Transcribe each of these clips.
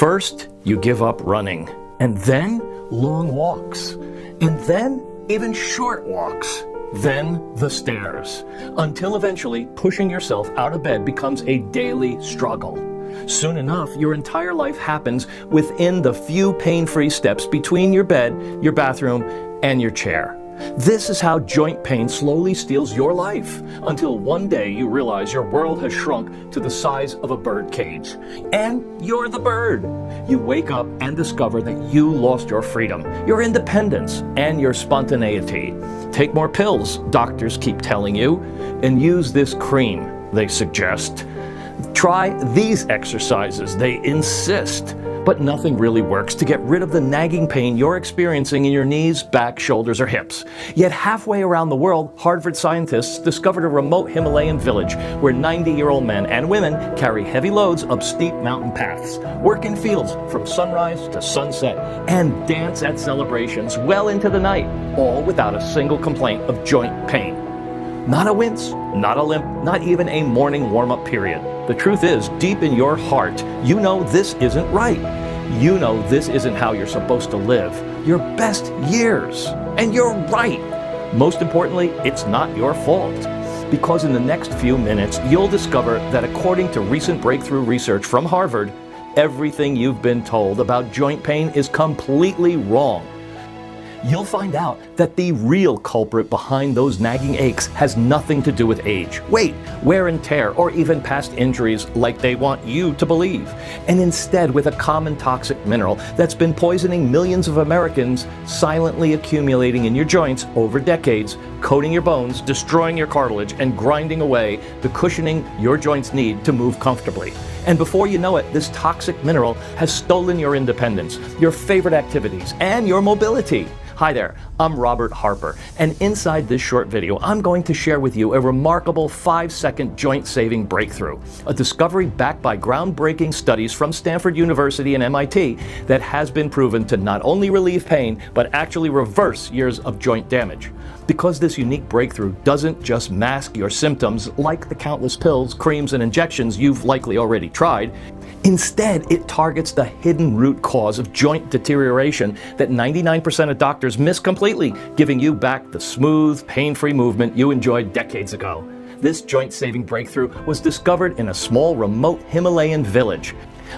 First, you give up running, and then long walks, and then even short walks, then the stairs, until eventually pushing yourself out of bed becomes a daily struggle. Soon enough, your entire life happens within the few pain-free steps between your bed, your bathroom, and your chair. This is how joint pain slowly steals your life, until one day you realize your world has shrunk to the size of a bird cage. And you're the bird. You wake up and discover that you lost your freedom, your independence, and your spontaneity. Take more pills, doctors keep telling you, and use this cream, they suggest. Try these exercises, they insist. But nothing really works to get rid of the nagging pain you're experiencing in your knees, back, shoulders, or hips. Yet halfway around the world, Harvard scientists discovered a remote Himalayan village where 90-year-old men and women carry heavy loads up steep mountain paths, work in fields from sunrise to sunset, and dance at celebrations well into the night, all without a single complaint of joint pain. Not a wince, not a limp, not even a morning warm-up period. The truth is, deep in your heart, you know this isn't right. You know this isn't how you're supposed to live your best years. And you're right. Most importantly, it's not your fault. Because in the next few minutes, you'll discover that according to recent breakthrough research from Harvard, everything you've been told about joint pain is completely wrong. You'll find out that the real culprit behind those nagging aches has nothing to do with age, weight, wear and tear, or even past injuries like they want you to believe. And instead with a common toxic mineral that's been poisoning millions of Americans, silently accumulating in your joints over decades, coating your bones, destroying your cartilage, and grinding away the cushioning your joints need to move comfortably. And before you know it, this toxic mineral has stolen your independence, your favorite activities, and your mobility. Hi there, I'm Robert Harper, and inside this short video, I'm going to share with you a remarkable 5-second joint-saving breakthrough, a discovery backed by groundbreaking studies from Stanford University and MIT that has been proven to not only relieve pain, but actually reverse years of joint damage. Because this unique breakthrough doesn't just mask your symptoms like the countless pills, creams, and injections you've likely already tried. Instead, it targets the hidden root cause of joint deterioration that 99% of doctors miss completely, giving you back the smooth, pain-free movement you enjoyed decades ago. This joint-saving breakthrough was discovered in a small, remote Himalayan village,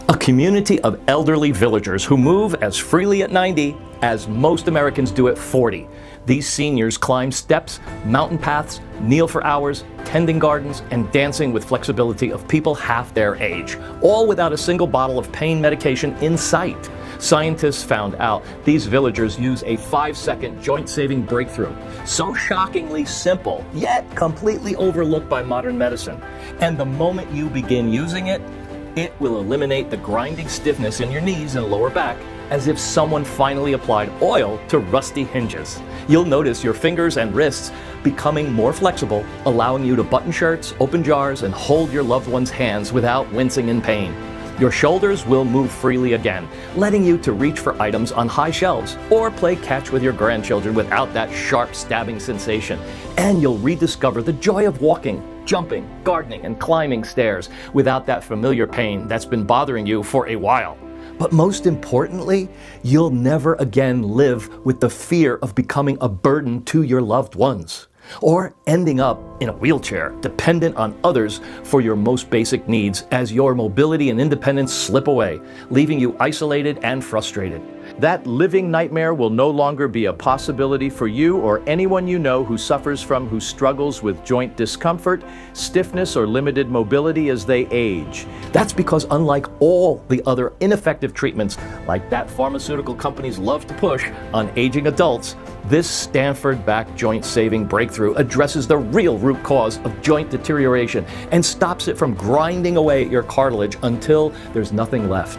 a community of elderly villagers who move as freely at 90 as most Americans do at 40. These seniors climb steps, mountain paths, kneel for hours, tending gardens, and dancing with flexibility of people half their age, all without a single bottle of pain medication in sight. Scientists found out these villagers use a 5-second joint-saving breakthrough, so shockingly simple, yet completely overlooked by modern medicine. And the moment you begin using it, it will eliminate the grinding stiffness in your knees and lower back, as if someone finally applied oil to rusty hinges. You'll notice your fingers and wrists becoming more flexible, allowing you to button shirts, open jars, and hold your loved one's hands without wincing in pain. Your shoulders will move freely again, letting you to reach for items on high shelves or play catch with your grandchildren without that sharp stabbing sensation. And you'll rediscover the joy of walking, jumping, gardening, and climbing stairs without that familiar pain that's been bothering you for a while. But most importantly, you'll never again live with the fear of becoming a burden to your loved ones, or ending up in a wheelchair, dependent on others for your most basic needs as your mobility and independence slip away, leaving you isolated and frustrated. That living nightmare will no longer be a possibility for you or anyone you know who struggles with joint discomfort, stiffness, or limited mobility as they age. That's because unlike all the other ineffective treatments like that pharmaceutical companies love to push on aging adults, this Stanford-backed joint-saving breakthrough addresses the real root cause of joint deterioration and stops it from grinding away at your cartilage until there's nothing left.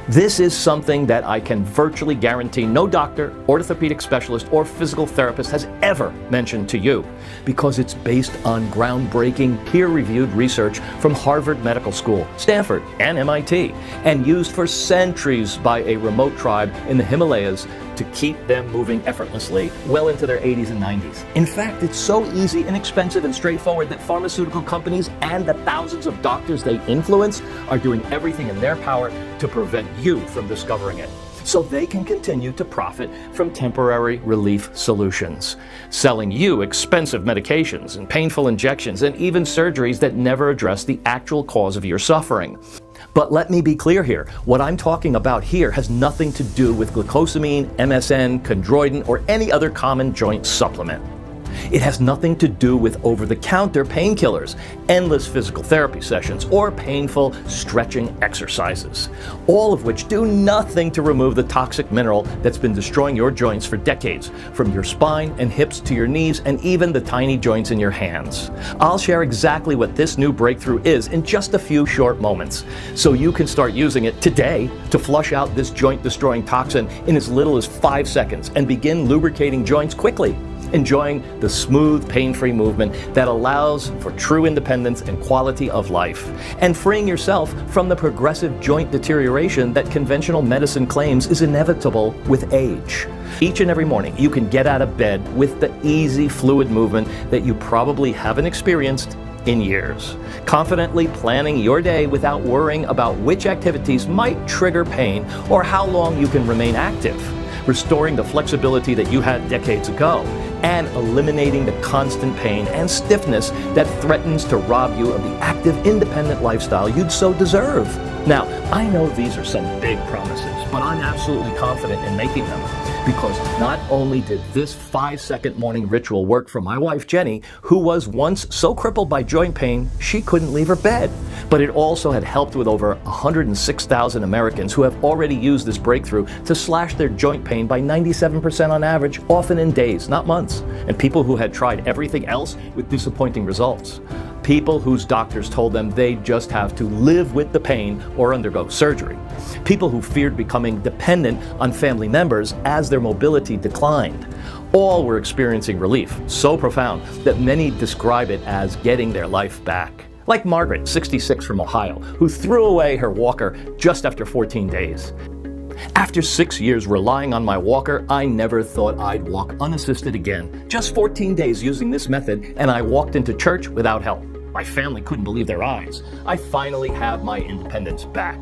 This is something that I can virtually guarantee no doctor, orthopedic specialist, or physical therapist has ever mentioned to you, because it's based on groundbreaking, peer-reviewed research from Harvard Medical School, Stanford, and MIT, and used for centuries by a remote tribe in the Himalayas to keep them moving effortlessly well into their 80s and 90s. In fact, it's so easy, inexpensive, and straightforward that pharmaceutical companies and the thousands of doctors they influence are doing everything in their power to prevent you from discovering it, so they can continue to profit from temporary relief solutions, selling you expensive medications and painful injections and even surgeries that never address the actual cause of your suffering. But let me be clear here, what I'm talking about here has nothing to do with glucosamine, MSM, chondroitin, or any other common joint supplement. It has nothing to do with over-the-counter painkillers, endless physical therapy sessions, or painful stretching exercises, all of which do nothing to remove the toxic mineral that's been destroying your joints for decades, from your spine and hips to your knees and even the tiny joints in your hands. I'll share exactly what this new breakthrough is in just a few short moments, so you can start using it today to flush out this joint-destroying toxin in as little as 5 seconds and begin lubricating joints quickly, enjoying the smooth, pain-free movement that allows for true independence and quality of life, and freeing yourself from the progressive joint deterioration that conventional medicine claims is inevitable with age. Each and every morning, you can get out of bed with the easy, fluid movement that you probably haven't experienced in years, confidently planning your day without worrying about which activities might trigger pain or how long you can remain active, restoring the flexibility that you had decades ago, and eliminating the constant pain and stiffness that threatens to rob you of the active, independent lifestyle you'd so deserve. Now, I know these are some big promises, but I'm absolutely confident in making them, because not only did this 5-second morning ritual work for my wife Jenny, who was once so crippled by joint pain she couldn't leave her bed, but it also had helped with over 106,000 Americans who have already used this breakthrough to slash their joint pain by 97% on average, often in days, not months, and people who had tried everything else with disappointing results. People whose doctors told them they'd just have to live with the pain or undergo surgery. People who feared becoming dependent on family members as their mobility declined. All were experiencing relief so profound that many describe it as getting their life back. Like Margaret, 66, from Ohio, who threw away her walker just after 14 days. After 6 years relying on my walker, I never thought I'd walk unassisted again. Just 14 days using this method, and I walked into church without help. My family couldn't believe their eyes. I finally have my independence back.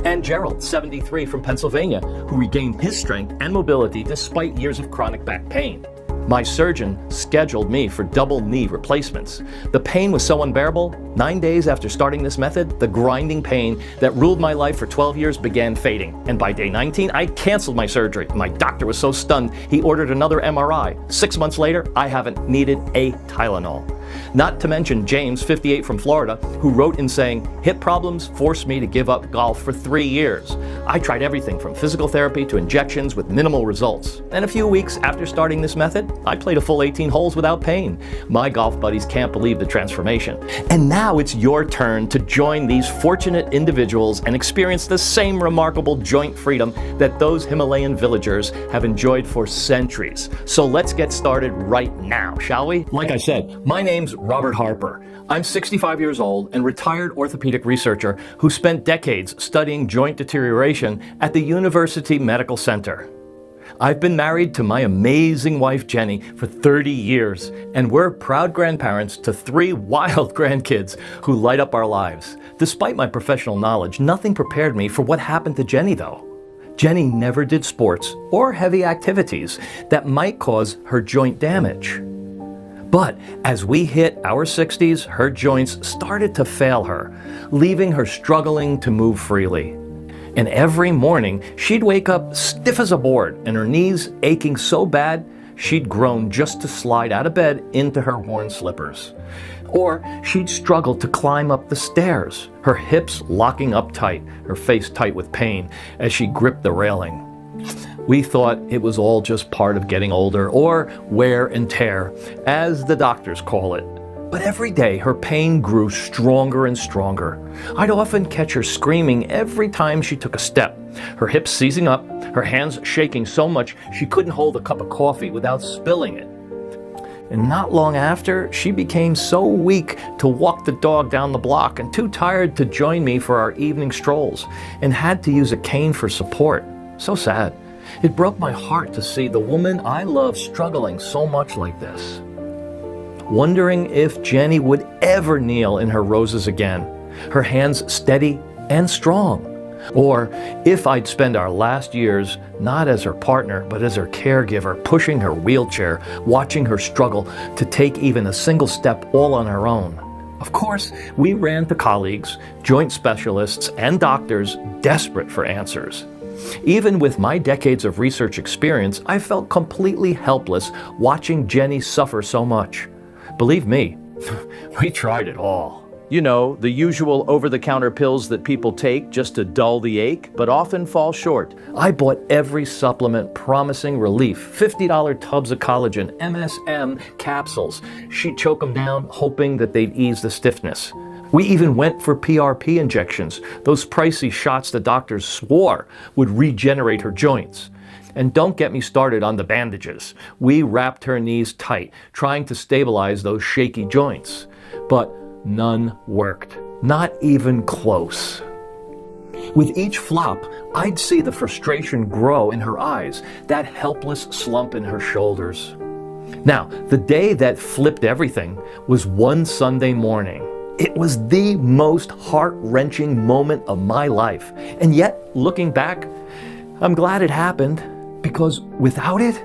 And Gerald, 73, from Pennsylvania, who regained his strength and mobility despite years of chronic back pain. My surgeon scheduled me for double knee replacements. The pain was so unbearable, 9 days after starting this method, the grinding pain that ruled my life for 12 years began fading. And by day 19, I canceled my surgery. My doctor was so stunned, he ordered another MRI. 6 months later, I haven't needed a Tylenol. Not to mention James, 58, from Florida, who wrote in saying, "Hip problems forced me to give up golf for 3 years. I tried everything from physical therapy to injections with minimal results. And a few weeks after starting this method, I played a full 18 holes without pain. My golf buddies can't believe the transformation." And now it's your turn to join these fortunate individuals and experience the same remarkable joint freedom that those Himalayan villagers have enjoyed for centuries. So let's get started right now, shall we? Like I said, my name's Robert Harper. I'm 65 years old and retired orthopedic researcher who spent decades studying joint deterioration at the University Medical Center. I've been married to my amazing wife Jenny for 30 years, and we're proud grandparents to 3 wild grandkids who light up our lives. Despite my professional knowledge, nothing prepared me for what happened to Jenny though. Jenny never did sports or heavy activities that might cause her joint damage. But as we hit our 60s, her joints started to fail her, leaving her struggling to move freely. And every morning, she'd wake up stiff as a board and her knees aching so bad, she'd groan just to slide out of bed into her worn slippers. Or she'd struggle to climb up the stairs, her hips locking up tight, her face tight with pain as she gripped the railing. We thought it was all just part of getting older, or wear and tear, as the doctors call it. But every day her pain grew stronger and stronger. I'd often catch her screaming every time she took a step, her hips seizing up, her hands shaking so much she couldn't hold a cup of coffee without spilling it. And not long after, she became so weak to walk the dog down the block and too tired to join me for our evening strolls, and had to use a cane for support. So sad. It broke my heart to see the woman I love struggling so much like this. Wondering if Jenny would ever kneel in her roses again, her hands steady and strong. Or if I'd spend our last years not as her partner, but as her caregiver, pushing her wheelchair, watching her struggle to take even a single step all on her own. Of course, we ran to colleagues, joint specialists, and doctors desperate for answers. Even with my decades of research experience, I felt completely helpless watching Jenny suffer so much. Believe me, we tried it all. You know, the usual over-the-counter pills that people take just to dull the ache, but often fall short. I bought every supplement promising relief. $50 tubs of collagen, MSM capsules. She'd choke them down, hoping that they'd ease the stiffness. We even went for PRP injections, those pricey shots the doctors swore would regenerate her joints. And don't get me started on the bandages. We wrapped her knees tight, trying to stabilize those shaky joints. But none worked. Not even close. With each flop, I'd see the frustration grow in her eyes, that helpless slump in her shoulders. Now, the day that flipped everything was one Sunday morning. It was the most heart-wrenching moment of my life. And yet, looking back, I'm glad it happened, because without it,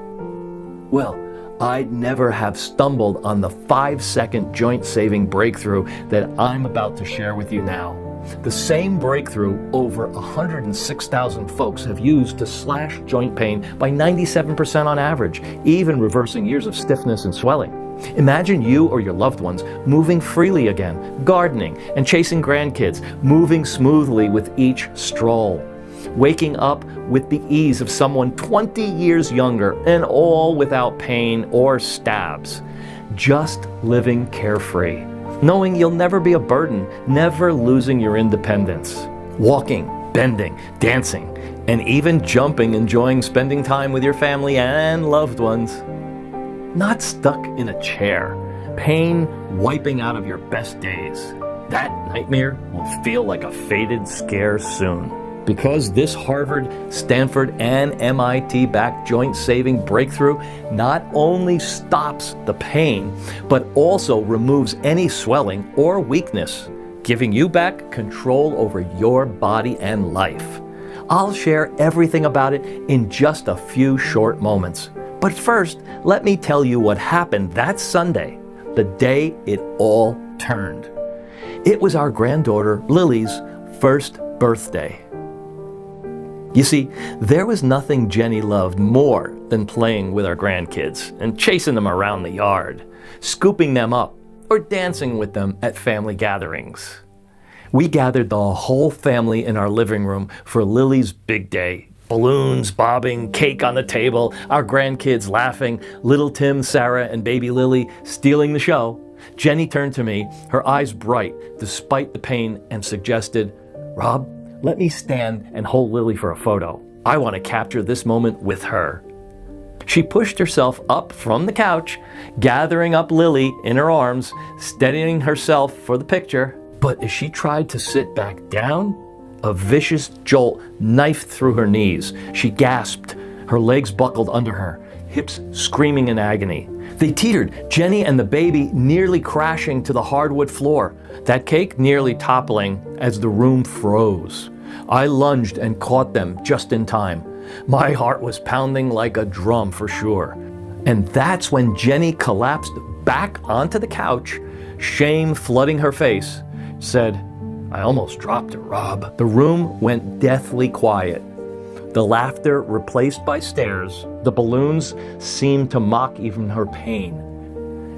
well, I'd never have stumbled on the 5-second joint-saving breakthrough that I'm about to share with you now. The same breakthrough over 106,000 folks have used to slash joint pain by 97% on average, even reversing years of stiffness and swelling. Imagine you or your loved ones moving freely again, gardening and chasing grandkids, moving smoothly with each stroll. Waking up with the ease of someone 20 years younger, and all without pain or stabs. Just living carefree, knowing you'll never be a burden, never losing your independence. Walking, bending, dancing, and even jumping, enjoying spending time with your family and loved ones. Not stuck in a chair, pain wiping out of your best days. That nightmare will feel like a faded scare soon. Because this Harvard, Stanford, and MIT-backed joint-saving breakthrough not only stops the pain, but also removes any swelling or weakness, giving you back control over your body and life. I'll share everything about it in just a few short moments. But first, let me tell you what happened that Sunday, the day it all turned. It was our granddaughter, Lily's, first birthday. You see, there was nothing Jenny loved more than playing with our grandkids and chasing them around the yard, scooping them up, or dancing with them at family gatherings. We gathered the whole family in our living room for Lily's big day. Balloons bobbing, cake on the table, our grandkids laughing, little Tim, Sarah, and baby Lily stealing the show. Jenny turned to me, her eyes bright despite the pain, and suggested, "Rob, let me stand and hold Lily for a photo. I want to capture this moment with her." She pushed herself up from the couch, gathering up Lily in her arms, steadying herself for the picture. But as she tried to sit back down, a vicious jolt knifed through her knees. She gasped, her legs buckled under her, hips screaming in agony. They teetered, Jenny and the baby nearly crashing to the hardwood floor, that cake nearly toppling as the room froze. I lunged and caught them just in time. My heart was pounding like a drum for sure. And that's when Jenny collapsed back onto the couch, shame flooding her face, said, "I almost dropped her, Rob." The room went deathly quiet. The laughter replaced by stares. The balloons seemed to mock even her pain.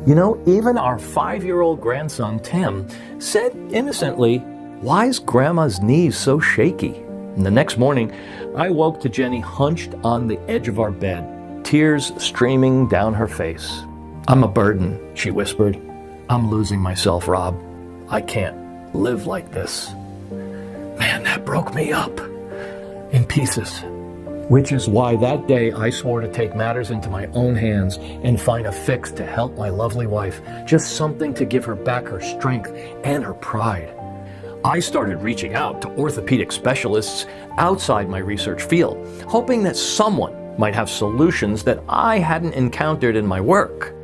You know, even our 5-year-old grandson, Tim, said innocently, "Why's Grandma's knees so shaky?" And the next morning, I woke to Jenny hunched on the edge of our bed, tears streaming down her face. "I'm a burden," she whispered. "I'm losing myself, Rob. I can't live like this." Man, that broke me up in pieces. Which is why that day I swore to take matters into my own hands and find a fix to help my lovely wife, just something to give her back her strength and her pride. I started reaching out to orthopedic specialists outside my research field, hoping that someone might have solutions that I hadn't encountered in my work.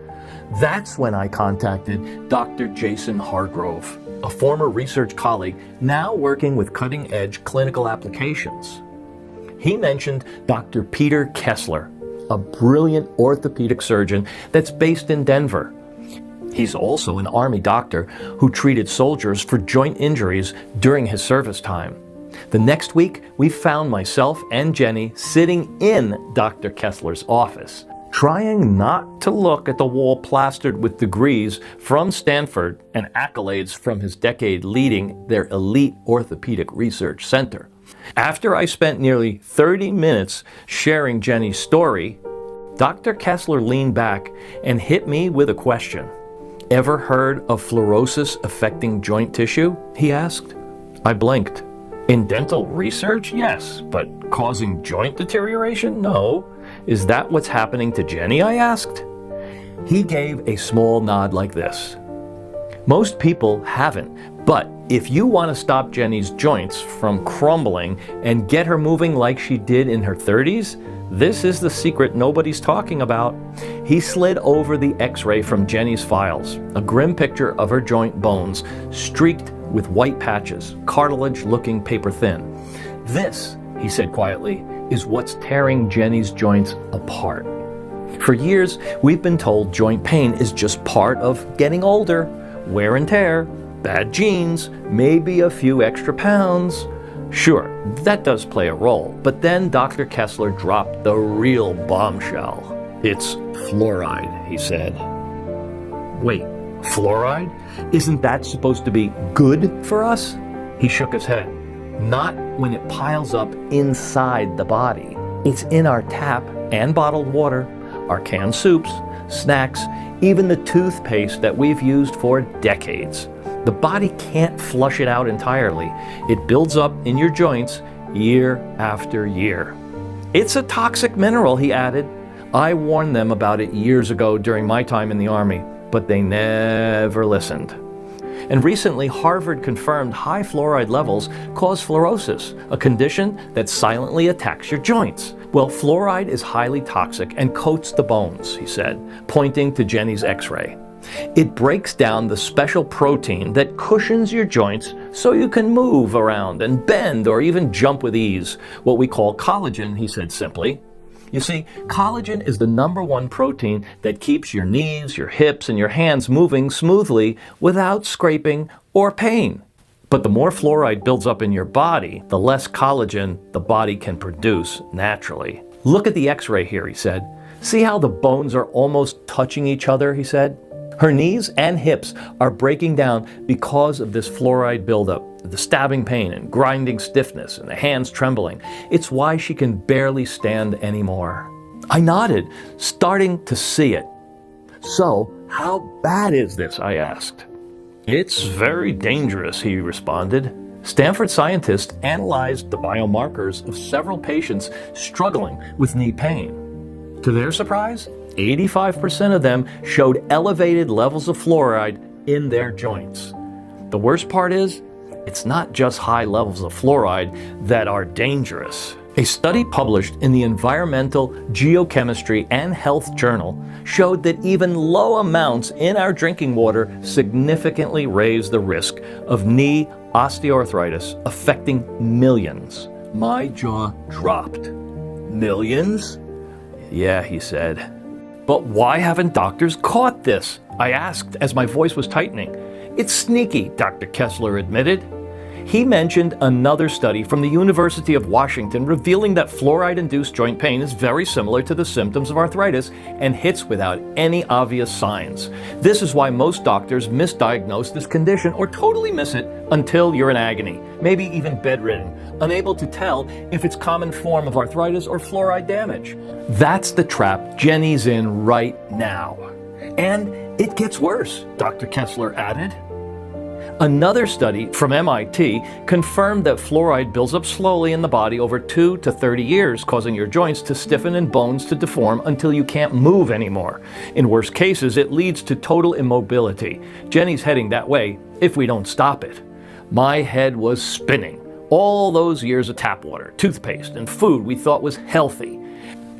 That's when I contacted Dr. Jason Hargrove, a former research colleague now working with cutting-edge clinical applications. He mentioned Dr. Peter Kessler, a brilliant orthopedic surgeon that's based in Denver. He's also an Army doctor who treated soldiers for joint injuries during his service time. The next week, we found myself and Jenny sitting in Dr. Kessler's office, trying not to look at the wall plastered with degrees from Stanford and accolades from his decade leading their elite orthopedic research center. After I spent nearly 30 minutes sharing Jenny's story, Dr. Kessler leaned back and hit me with a question. "Ever heard of fluorosis affecting joint tissue?" he asked. I blinked. "In dental research, yes, but causing joint deterioration? No. Is that what's happening to Jenny?" I asked. He gave a small nod like this. "Most people haven't, but if you want to stop Jenny's joints from crumbling and get her moving like she did in her 30s, this is the secret nobody's talking about." He slid over the x-ray from Jenny's files, a grim picture of her joint bones, streaked with white patches, cartilage-looking paper thin. "This," he said quietly, "is what's tearing Jenny's joints apart." For years, we've been told joint pain is just part of getting older, wear and tear, bad genes, maybe a few extra pounds. Sure, that does play a role, but then Dr. Kessler dropped the real bombshell. "It's fluoride," he said. "Wait, fluoride? Isn't that supposed to be good for us?" He shook his head. "Not when it piles up inside the body. It's in our tap and bottled water, our canned soups, snacks, even the toothpaste that we've used for decades. The body can't flush it out entirely. It builds up in your joints year after year. It's a toxic mineral," he added. "I warned them about it years ago during my time in the Army, but they never listened." And recently, Harvard confirmed high fluoride levels cause fluorosis, a condition that silently attacks your joints. "Well, fluoride is highly toxic and coats the bones," he said, pointing to Jenny's x-ray. "It breaks down the special protein that cushions your joints so you can move around and bend or even jump with ease, what we call collagen," he said simply. You see, collagen is the #1 protein that keeps your knees, your hips, and your hands moving smoothly without scraping or pain. But the more fluoride builds up in your body, the less collagen the body can produce naturally. "Look at the x-ray here," he said. "See how the bones are almost touching each other," he said. Her knees and hips are breaking down because of this fluoride buildup, the stabbing pain and grinding stiffness and the hands trembling. It's why she can barely stand anymore. I nodded, starting to see it. "So, how bad is this?" I asked. "It's very dangerous," he responded. Stanford scientists analyzed the biomarkers of several patients struggling with knee pain. To their surprise, 85% of them showed elevated levels of fluoride in their joints. The worst part is, it's not just high levels of fluoride that are dangerous. A study published in the Environmental Geochemistry and Health Journal showed that even low amounts in our drinking water significantly raise the risk of knee osteoarthritis, affecting millions. My jaw dropped. "Millions?" "Yeah," he said. "But why haven't doctors caught this?" I asked as my voice was tightening. "It's sneaky," Dr. Kessler admitted. He mentioned another study from the University of Washington revealing that fluoride-induced joint pain is very similar to the symptoms of arthritis and hits without any obvious signs. This is why most doctors misdiagnose this condition or totally miss it until you're in agony, maybe even bedridden, unable to tell if it's a common form of arthritis or fluoride damage. That's the trap Jenny's in right now. And it gets worse, Dr. Kessler added. Another study from MIT confirmed that fluoride builds up slowly in the body over 2 to 30 years, causing your joints to stiffen and bones to deform until you can't move anymore. In worst cases, it leads to total immobility. Jenny's heading that way if we don't stop it. My head was spinning. All those years of tap water, toothpaste, and food we thought was healthy.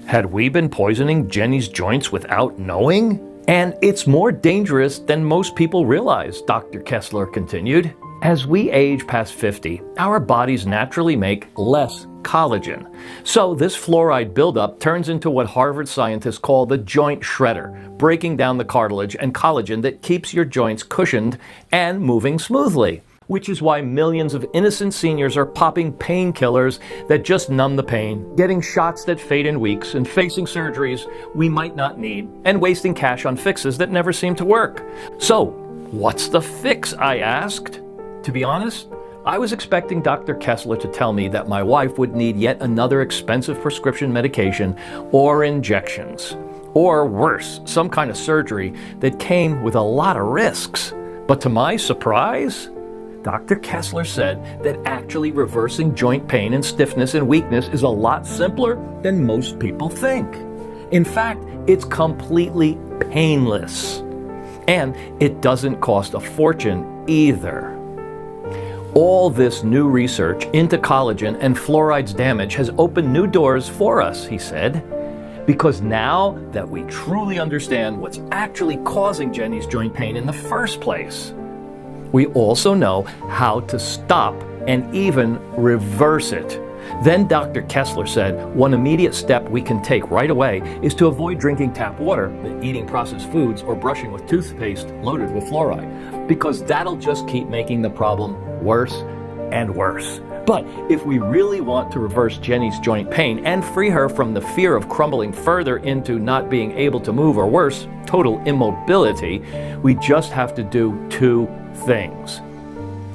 Had we been poisoning Jenny's joints without knowing? And it's more dangerous than most people realize, Dr. Kessler continued. As we age past 50, our bodies naturally make less collagen. So this fluoride buildup turns into what Harvard scientists call the joint shredder, breaking down the cartilage and collagen that keeps your joints cushioned and moving smoothly. Which is why millions of innocent seniors are popping painkillers that just numb the pain, getting shots that fade in weeks, and facing surgeries we might not need, and wasting cash on fixes that never seem to work. So, what's the fix, I asked? To be honest, I was expecting Dr. Kessler to tell me that my wife would need yet another expensive prescription medication or injections. Or worse, some kind of surgery that came with a lot of risks. But to my surprise, Dr. Kessler said that actually reversing joint pain and stiffness and weakness is a lot simpler than most people think. In fact, it's completely painless. And it doesn't cost a fortune either. All this new research into collagen and fluoride's damage has opened new doors for us, he said. Because now that we truly understand what's actually causing Jenny's joint pain in the first place, we also know how to stop and even reverse it. Then Dr. Kessler said one immediate step we can take right away is to avoid drinking tap water, eating processed foods, or brushing with toothpaste loaded with fluoride, because that'll just keep making the problem worse and worse. But if we really want to reverse Jenny's joint pain and free her from the fear of crumbling further into not being able to move, or worse, total immobility, we just have to do two things.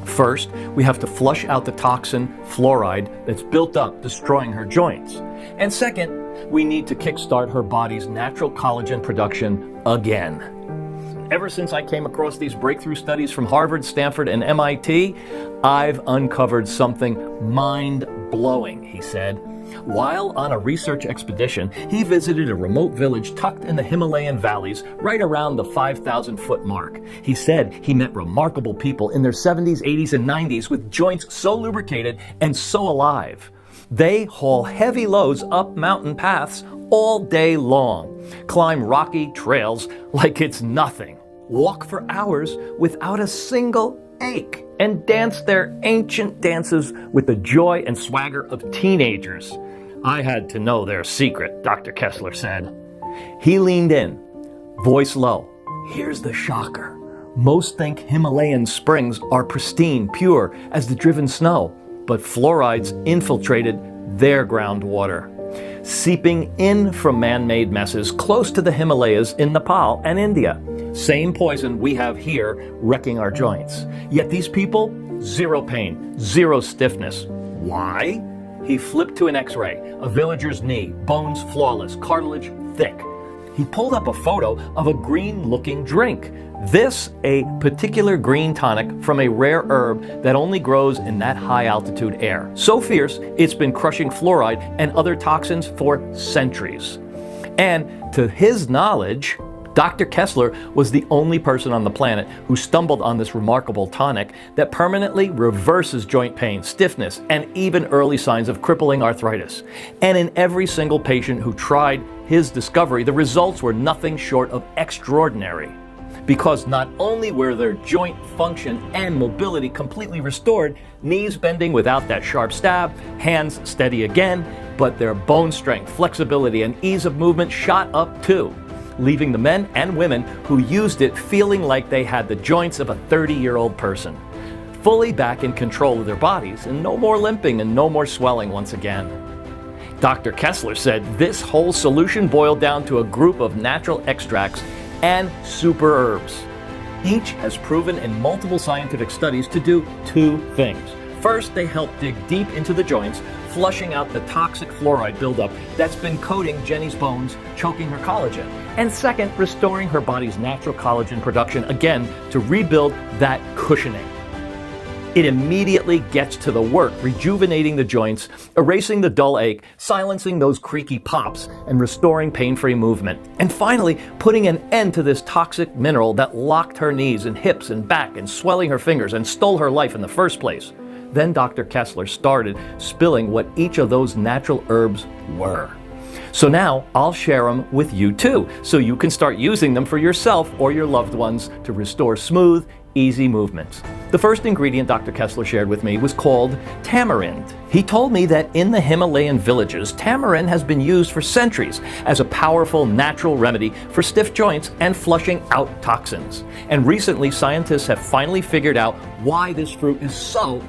First, we have to flush out the toxin, fluoride, that's built up, destroying her joints. And second, we need to kickstart her body's natural collagen production again. Ever since I came across these breakthrough studies from Harvard, Stanford, and MIT, I've uncovered something mind-blowing, he said. While on a research expedition, he visited a remote village tucked in the Himalayan valleys, right around the 5,000-foot mark. He said he met remarkable people in their 70s, 80s, and 90s with joints so lubricated and so alive. They haul heavy loads up mountain paths all day long, climb rocky trails like it's nothing, walk for hours without a single ache, and dance their ancient dances with the joy and swagger of teenagers. I had to know their secret, Dr. Kessler said. He leaned in, voice low. Here's the shocker. Most think Himalayan springs are pristine, pure as the driven snow, but fluoride's infiltrated their groundwater, seeping in from man-made messes close to the Himalayas in Nepal and India. Same poison we have here wrecking our joints. Yet these people, zero pain, zero stiffness. Why? He flipped to an x-ray, a villager's knee, bones flawless, cartilage thick. He pulled up a photo of a green-looking drink. This, a particular green tonic from a rare herb that only grows in that high-altitude air. So fierce, it's been crushing fluoride and other toxins for centuries. And to his knowledge, Dr. Kessler was the only person on the planet who stumbled on this remarkable tonic that permanently reverses joint pain, stiffness, and even early signs of crippling arthritis. And in every single patient who tried his discovery, the results were nothing short of extraordinary. Because not only were their joint function and mobility completely restored, knees bending without that sharp stab, hands steady again, but their bone strength, flexibility, and ease of movement shot up too, leaving the men and women who used it feeling like they had the joints of a 30-year-old person, fully back in control of their bodies, and no more limping and no more swelling once again. Dr. Kessler said this whole solution boiled down to a group of natural extracts and super herbs. Each has proven in multiple scientific studies to do two things. First, they help dig deep into the joints, flushing out the toxic fluoride buildup that's been coating Jenny's bones, choking her collagen. And second, restoring her body's natural collagen production again to rebuild that cushioning. It immediately gets to the work, rejuvenating the joints, erasing the dull ache, silencing those creaky pops, and restoring pain-free movement. And finally, putting an end to this toxic mineral that locked her knees and hips and back and swelling her fingers and stole her life in the first place. Then Dr. Kessler started spilling what each of those natural herbs were. So now I'll share them with you too, so you can start using them for yourself or your loved ones to restore smooth, easy movements. The first ingredient Dr. Kessler shared with me was called tamarind. He told me that in the Himalayan villages, tamarind has been used for centuries as a powerful natural remedy for stiff joints and flushing out toxins. And recently, scientists have finally figured out why this fruit is so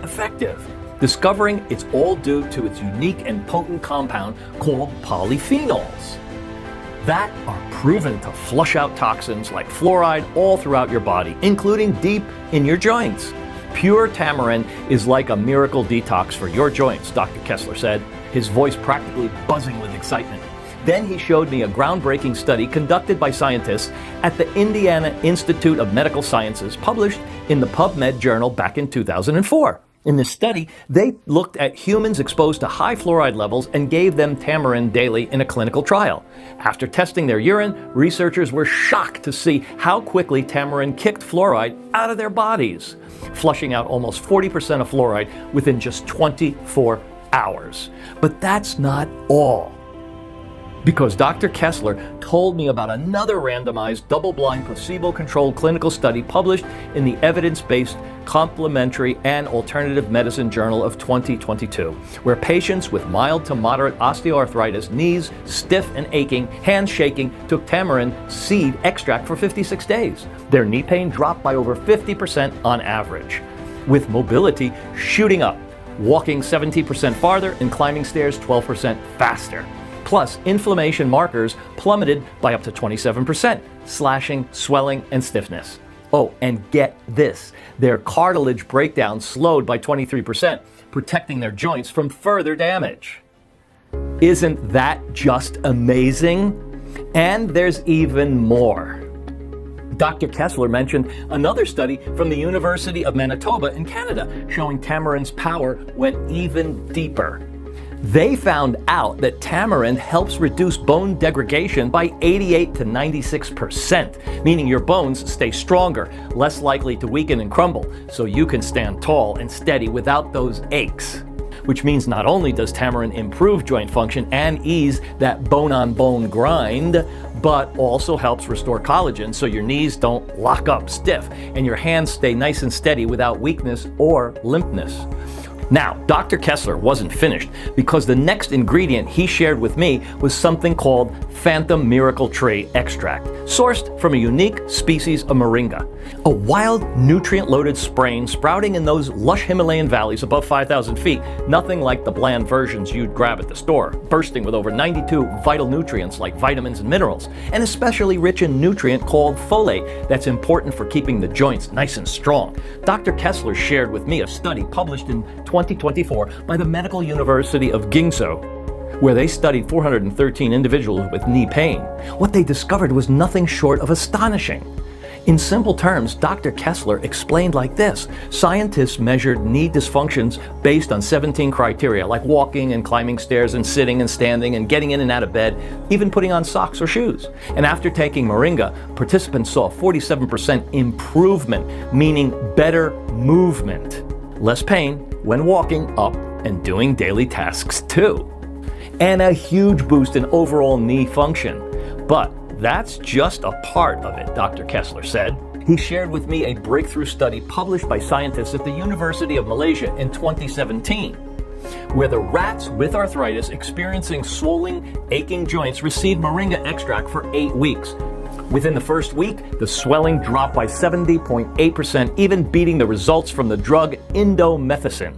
effective. Discovering it's all due to its unique and potent compound called polyphenols that are proven to flush out toxins like fluoride all throughout your body, including deep in your joints. Pure tamarind is like a miracle detox for your joints, Dr. Kessler said, his voice practically buzzing with excitement. Then he showed me a groundbreaking study conducted by scientists at the Indiana Institute of Medical Sciences, published in the PubMed journal back in 2004. In this study, they looked at humans exposed to high fluoride levels and gave them tamarind daily in a clinical trial. After testing their urine, researchers were shocked to see how quickly tamarind kicked fluoride out of their bodies, flushing out almost 40% of fluoride within just 24 hours. But that's not all. Because Dr. Kessler told me about another randomized, double-blind, placebo-controlled clinical study published in the Evidence-Based Complementary and Alternative Medicine Journal of 2022, where patients with mild to moderate osteoarthritis, knees stiff and aching, hands shaking, took tamarind seed extract for 56 days. Their knee pain dropped by over 50% on average, with mobility shooting up, walking 17% farther and climbing stairs 12% faster. Plus, inflammation markers plummeted by up to 27%, slashing, swelling, and stiffness. Oh, and get this, their cartilage breakdown slowed by 23%, protecting their joints from further damage. Isn't that just amazing? And there's even more. Dr. Kessler mentioned another study from the University of Manitoba in Canada, showing tamarind's power went even deeper. They found out that tamarind helps reduce bone degradation by 88 to 96%, meaning your bones stay stronger, less likely to weaken and crumble, so you can stand tall and steady without those aches. Which means not only does tamarind improve joint function and ease that bone-on-bone grind, but also helps restore collagen so your knees don't lock up stiff and your hands stay nice and steady without weakness or limpness. Now, Dr. Kessler wasn't finished, because the next ingredient he shared with me was something called Phantom Miracle Tree Extract, sourced from a unique species of moringa, a wild, nutrient-loaded sprain sprouting in those lush Himalayan valleys above 5,000 feet, nothing like the bland versions you'd grab at the store, bursting with over 92 vital nutrients like vitamins and minerals, and especially rich in nutrient called folate that's important for keeping the joints nice and strong. Dr. Kessler shared with me a study published in 2024 by the Medical University of Guangzhou, where they studied 413 individuals with knee pain. What they discovered was nothing short of astonishing. In simple terms, Dr. Kessler explained like this. Scientists measured knee dysfunctions based on 17 criteria, like walking and climbing stairs and sitting and standing and getting in and out of bed, even putting on socks or shoes. And after taking moringa, participants saw a 47% improvement, meaning better movement. Less pain when walking up and doing daily tasks too. And a huge boost in overall knee function. But that's just a part of it, Dr. Kessler said. He shared with me a breakthrough study published by scientists at the University of Malaysia in 2017, where the rats with arthritis experiencing swollen, aching joints received moringa extract for 8 weeks. Within the first week, the swelling dropped by 70.8%, even beating the results from the drug indomethacin.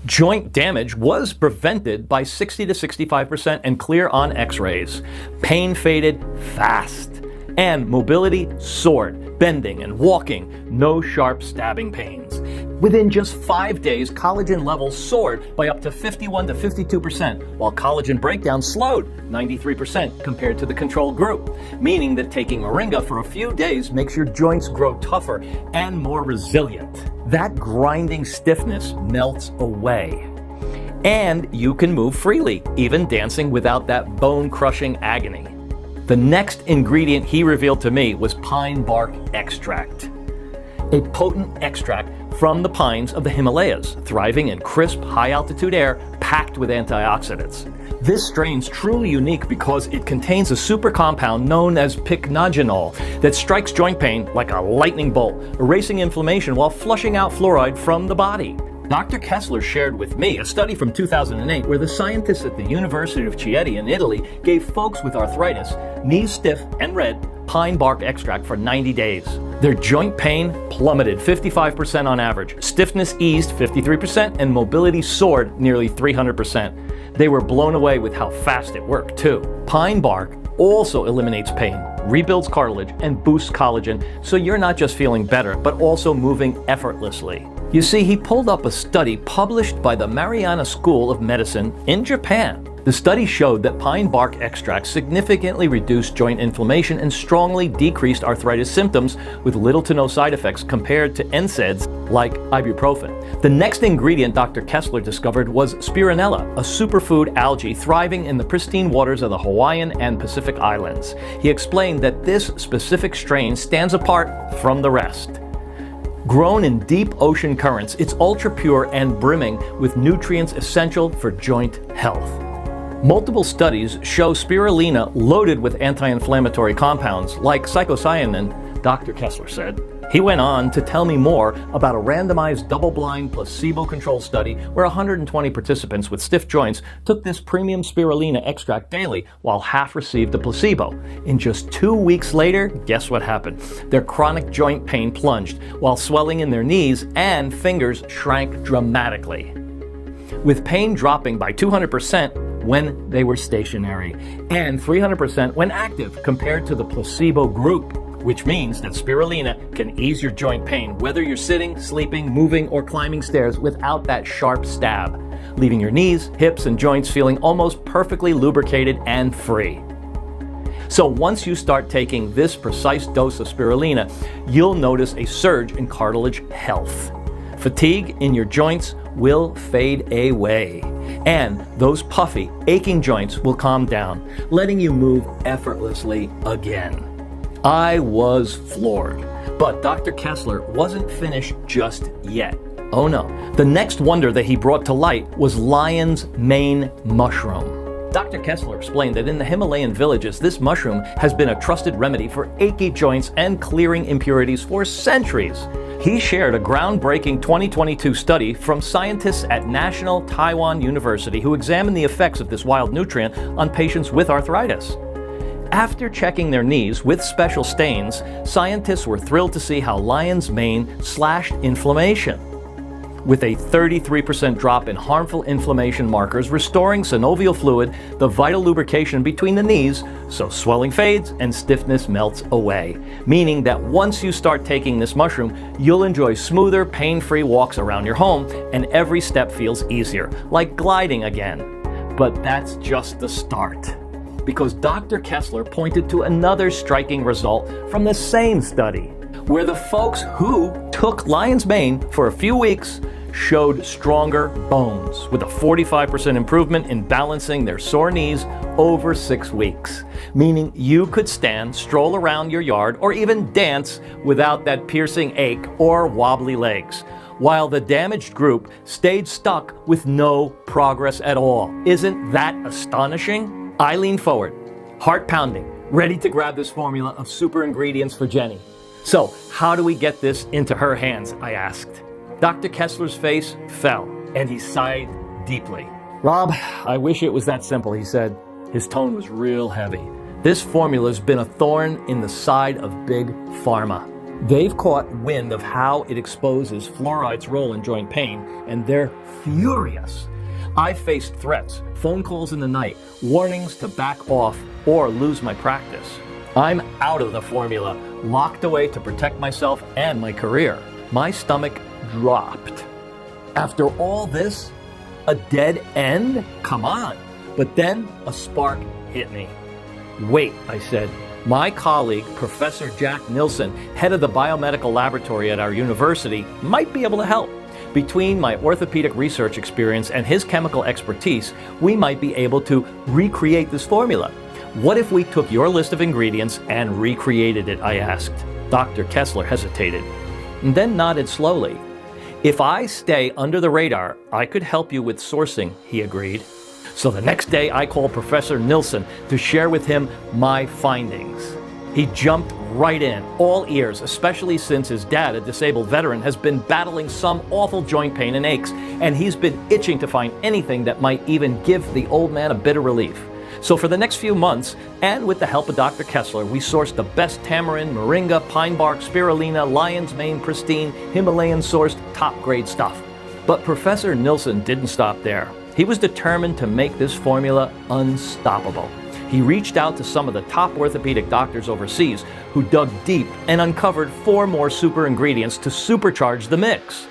Joint damage was prevented by 60 to 65% and clear on x-rays. Pain faded fast. And mobility soared, bending and walking, no sharp stabbing pains. Within just 5 days, collagen levels soared by up to 51 to 52%, while collagen breakdown slowed 93% compared to the control group, meaning that taking Moringa for a few days makes your joints grow tougher and more resilient. That grinding stiffness melts away. And you can move freely, even dancing without that bone-crushing agony. The next ingredient he revealed to me was pine bark extract, a potent extract from the pines of the Himalayas, thriving in crisp, high-altitude air packed with antioxidants. This strain's truly unique because it contains a super compound known as pycnogenol that strikes joint pain like a lightning bolt, erasing inflammation while flushing out fluoride from the body. Dr. Kessler shared with me a study from 2008 where the scientists at the University of Chieti in Italy gave folks with arthritis, knees stiff and red, pine bark extract for 90 days. Their joint pain plummeted 55% on average, stiffness eased 53%, and mobility soared nearly 300%. They were blown away with how fast it worked, too. Pine bark also eliminates pain, rebuilds cartilage, and boosts collagen, so you're not just feeling better, but also moving effortlessly. You see, he pulled up a study published by the Mariana School of Medicine in Japan. The study showed that pine bark extracts significantly reduced joint inflammation and strongly decreased arthritis symptoms with little to no side effects compared to NSAIDs like ibuprofen. The next ingredient Dr. Kessler discovered was spironella, a superfood algae thriving in the pristine waters of the Hawaiian and Pacific Islands. He explained that this specific strain stands apart from the rest. Grown in deep ocean currents, it's ultra-pure and brimming with nutrients essential for joint health. Multiple studies show spirulina loaded with anti-inflammatory compounds like phycocyanin, Dr. Kessler said. He went on to tell me more about a randomized double-blind placebo-controlled study where 120 participants with stiff joints took this premium spirulina extract daily while half received the placebo. In just 2 weeks later, guess what happened? Their chronic joint pain plunged while swelling in their knees and fingers shrank dramatically, with pain dropping by 200% when they were stationary and 300% when active compared to the placebo group, which means that spirulina can ease your joint pain whether you're sitting, sleeping, moving, or climbing stairs without that sharp stab, leaving your knees, hips, and joints feeling almost perfectly lubricated and free. So once you start taking this precise dose of spirulina, you'll notice a surge in cartilage health. Fatigue in your joints will fade away, and those puffy, aching joints will calm down, letting you move effortlessly again. I was floored, but Dr. Kessler wasn't finished just yet. Oh no. The next wonder that he brought to light was lion's mane mushroom. Dr. Kessler explained that in the Himalayan villages, this mushroom has been a trusted remedy for achy joints and clearing impurities for centuries. He shared a groundbreaking 2022 study from scientists at National Taiwan University who examined the effects of this wild nutrient on patients with arthritis. After checking their knees with special stains, scientists were thrilled to see how lion's mane slashed inflammation, with a 33% drop in harmful inflammation markers, restoring synovial fluid, the vital lubrication between the knees, so swelling fades and stiffness melts away. Meaning that once you start taking this mushroom, you'll enjoy smoother, pain-free walks around your home, and every step feels easier, like gliding again. But that's just the start, because Dr. Kessler pointed to another striking result from the same study, where the folks who took lion's mane for a few weeks showed stronger bones, with a 45% improvement in balancing their sore knees over 6 weeks, meaning you could stand, stroll around your yard, or even dance without that piercing ache or wobbly legs, while the damaged group stayed stuck with no progress at all. Isn't that astonishing? I leaned forward, heart pounding, ready to grab this formula of super ingredients for Jenny. So, how do we get this into her hands? I asked. Dr. Kessler's face fell, and he sighed deeply. Rob, I wish it was that simple, he said. His tone was real heavy. This formula's been a thorn in the side of big pharma. They've caught wind of how it exposes fluoride's role in joint pain, and they're furious. I faced threats, phone calls in the night, warnings to back off or lose my practice. I'm out of the formula, locked away to protect myself and my career. My stomach dropped. After all this, a dead end? Come on. But then a spark hit me. Wait, I said. My colleague, Professor Jack Nilsson, head of the biomedical laboratory at our university, might be able to help. Between my orthopedic research experience and his chemical expertise, we might be able to recreate this formula. What if we took your list of ingredients and recreated it, I asked. Dr. Kessler hesitated, and then nodded slowly. If I stay under the radar, I could help you with sourcing, he agreed. So the next day I called Professor Nilsson to share with him my findings. He jumped right in, all ears, especially since his dad, a disabled veteran, has been battling some awful joint pain and aches, and he's been itching to find anything that might even give the old man a bit of relief. So for the next few months, and with the help of Dr. Kessler, we sourced the best tamarind, moringa, pine bark, spirulina, lion's mane, pristine, Himalayan-sourced, top-grade stuff. But Professor Nilsson didn't stop there. He was determined to make this formula unstoppable. He reached out to some of the top orthopedic doctors overseas who dug deep and uncovered 4 more super ingredients to supercharge the mix.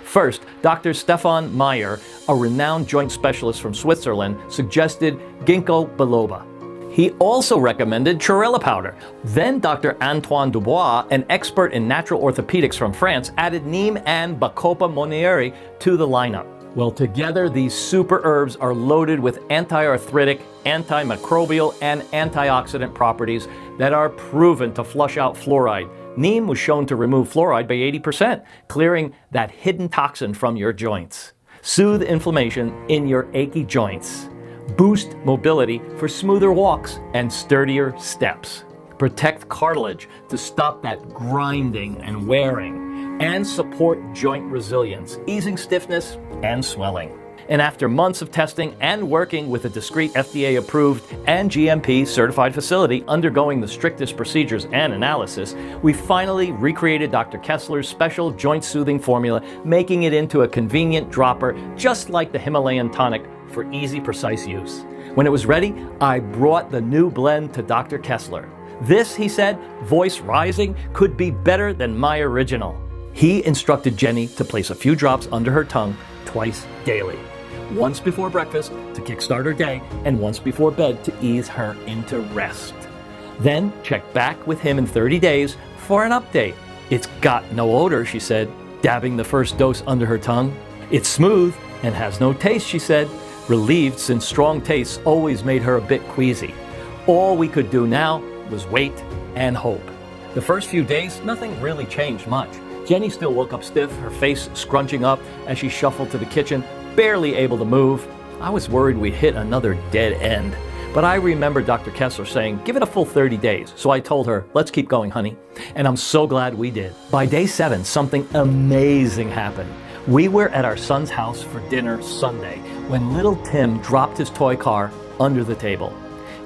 First, Dr. Stefan Meyer, a renowned joint specialist from Switzerland, suggested ginkgo biloba. He also recommended chlorella powder. Then Dr. Antoine Dubois, an expert in natural orthopedics from France, added neem and Bacopa monnieri to the lineup. Well, together, these super herbs are loaded with anti-arthritic, antimicrobial, and antioxidant properties that are proven to flush out fluoride. Neem was shown to remove fluoride by 80%, clearing that hidden toxin from your joints. Soothe inflammation in your achy joints. Boost mobility for smoother walks and sturdier steps. Protect cartilage to stop that grinding and wearing. And support joint resilience, easing stiffness and swelling. And after months of testing and working with a discrete FDA-approved and GMP-certified facility undergoing the strictest procedures and analysis, we finally recreated Dr. Kessler's special joint-soothing formula, making it into a convenient dropper just like the Himalayan tonic for easy, precise use. When it was ready, I brought the new blend to Dr. Kessler. This, he said, voice rising, could be better than my original. He instructed Jenny to place a few drops under her tongue twice daily. Once before breakfast to kickstart her day, and once before bed to ease her into rest. Then check back with him in 30 days for an update. It's got no odor, she said, dabbing the first dose under her tongue. It's smooth and has no taste, she said, relieved since strong tastes always made her a bit queasy. All we could do now was wait and hope. The first few days, nothing really changed much. Jenny still woke up stiff, her face scrunching up as she shuffled to the kitchen, barely able to move. I was worried we'd hit another dead end. But I remember Dr. Kessler saying, give it a full 30 days. So I told her, let's keep going, honey. And I'm so glad we did. By day 7, something amazing happened. We were at our son's house for dinner Sunday when little Tim dropped his toy car under the table.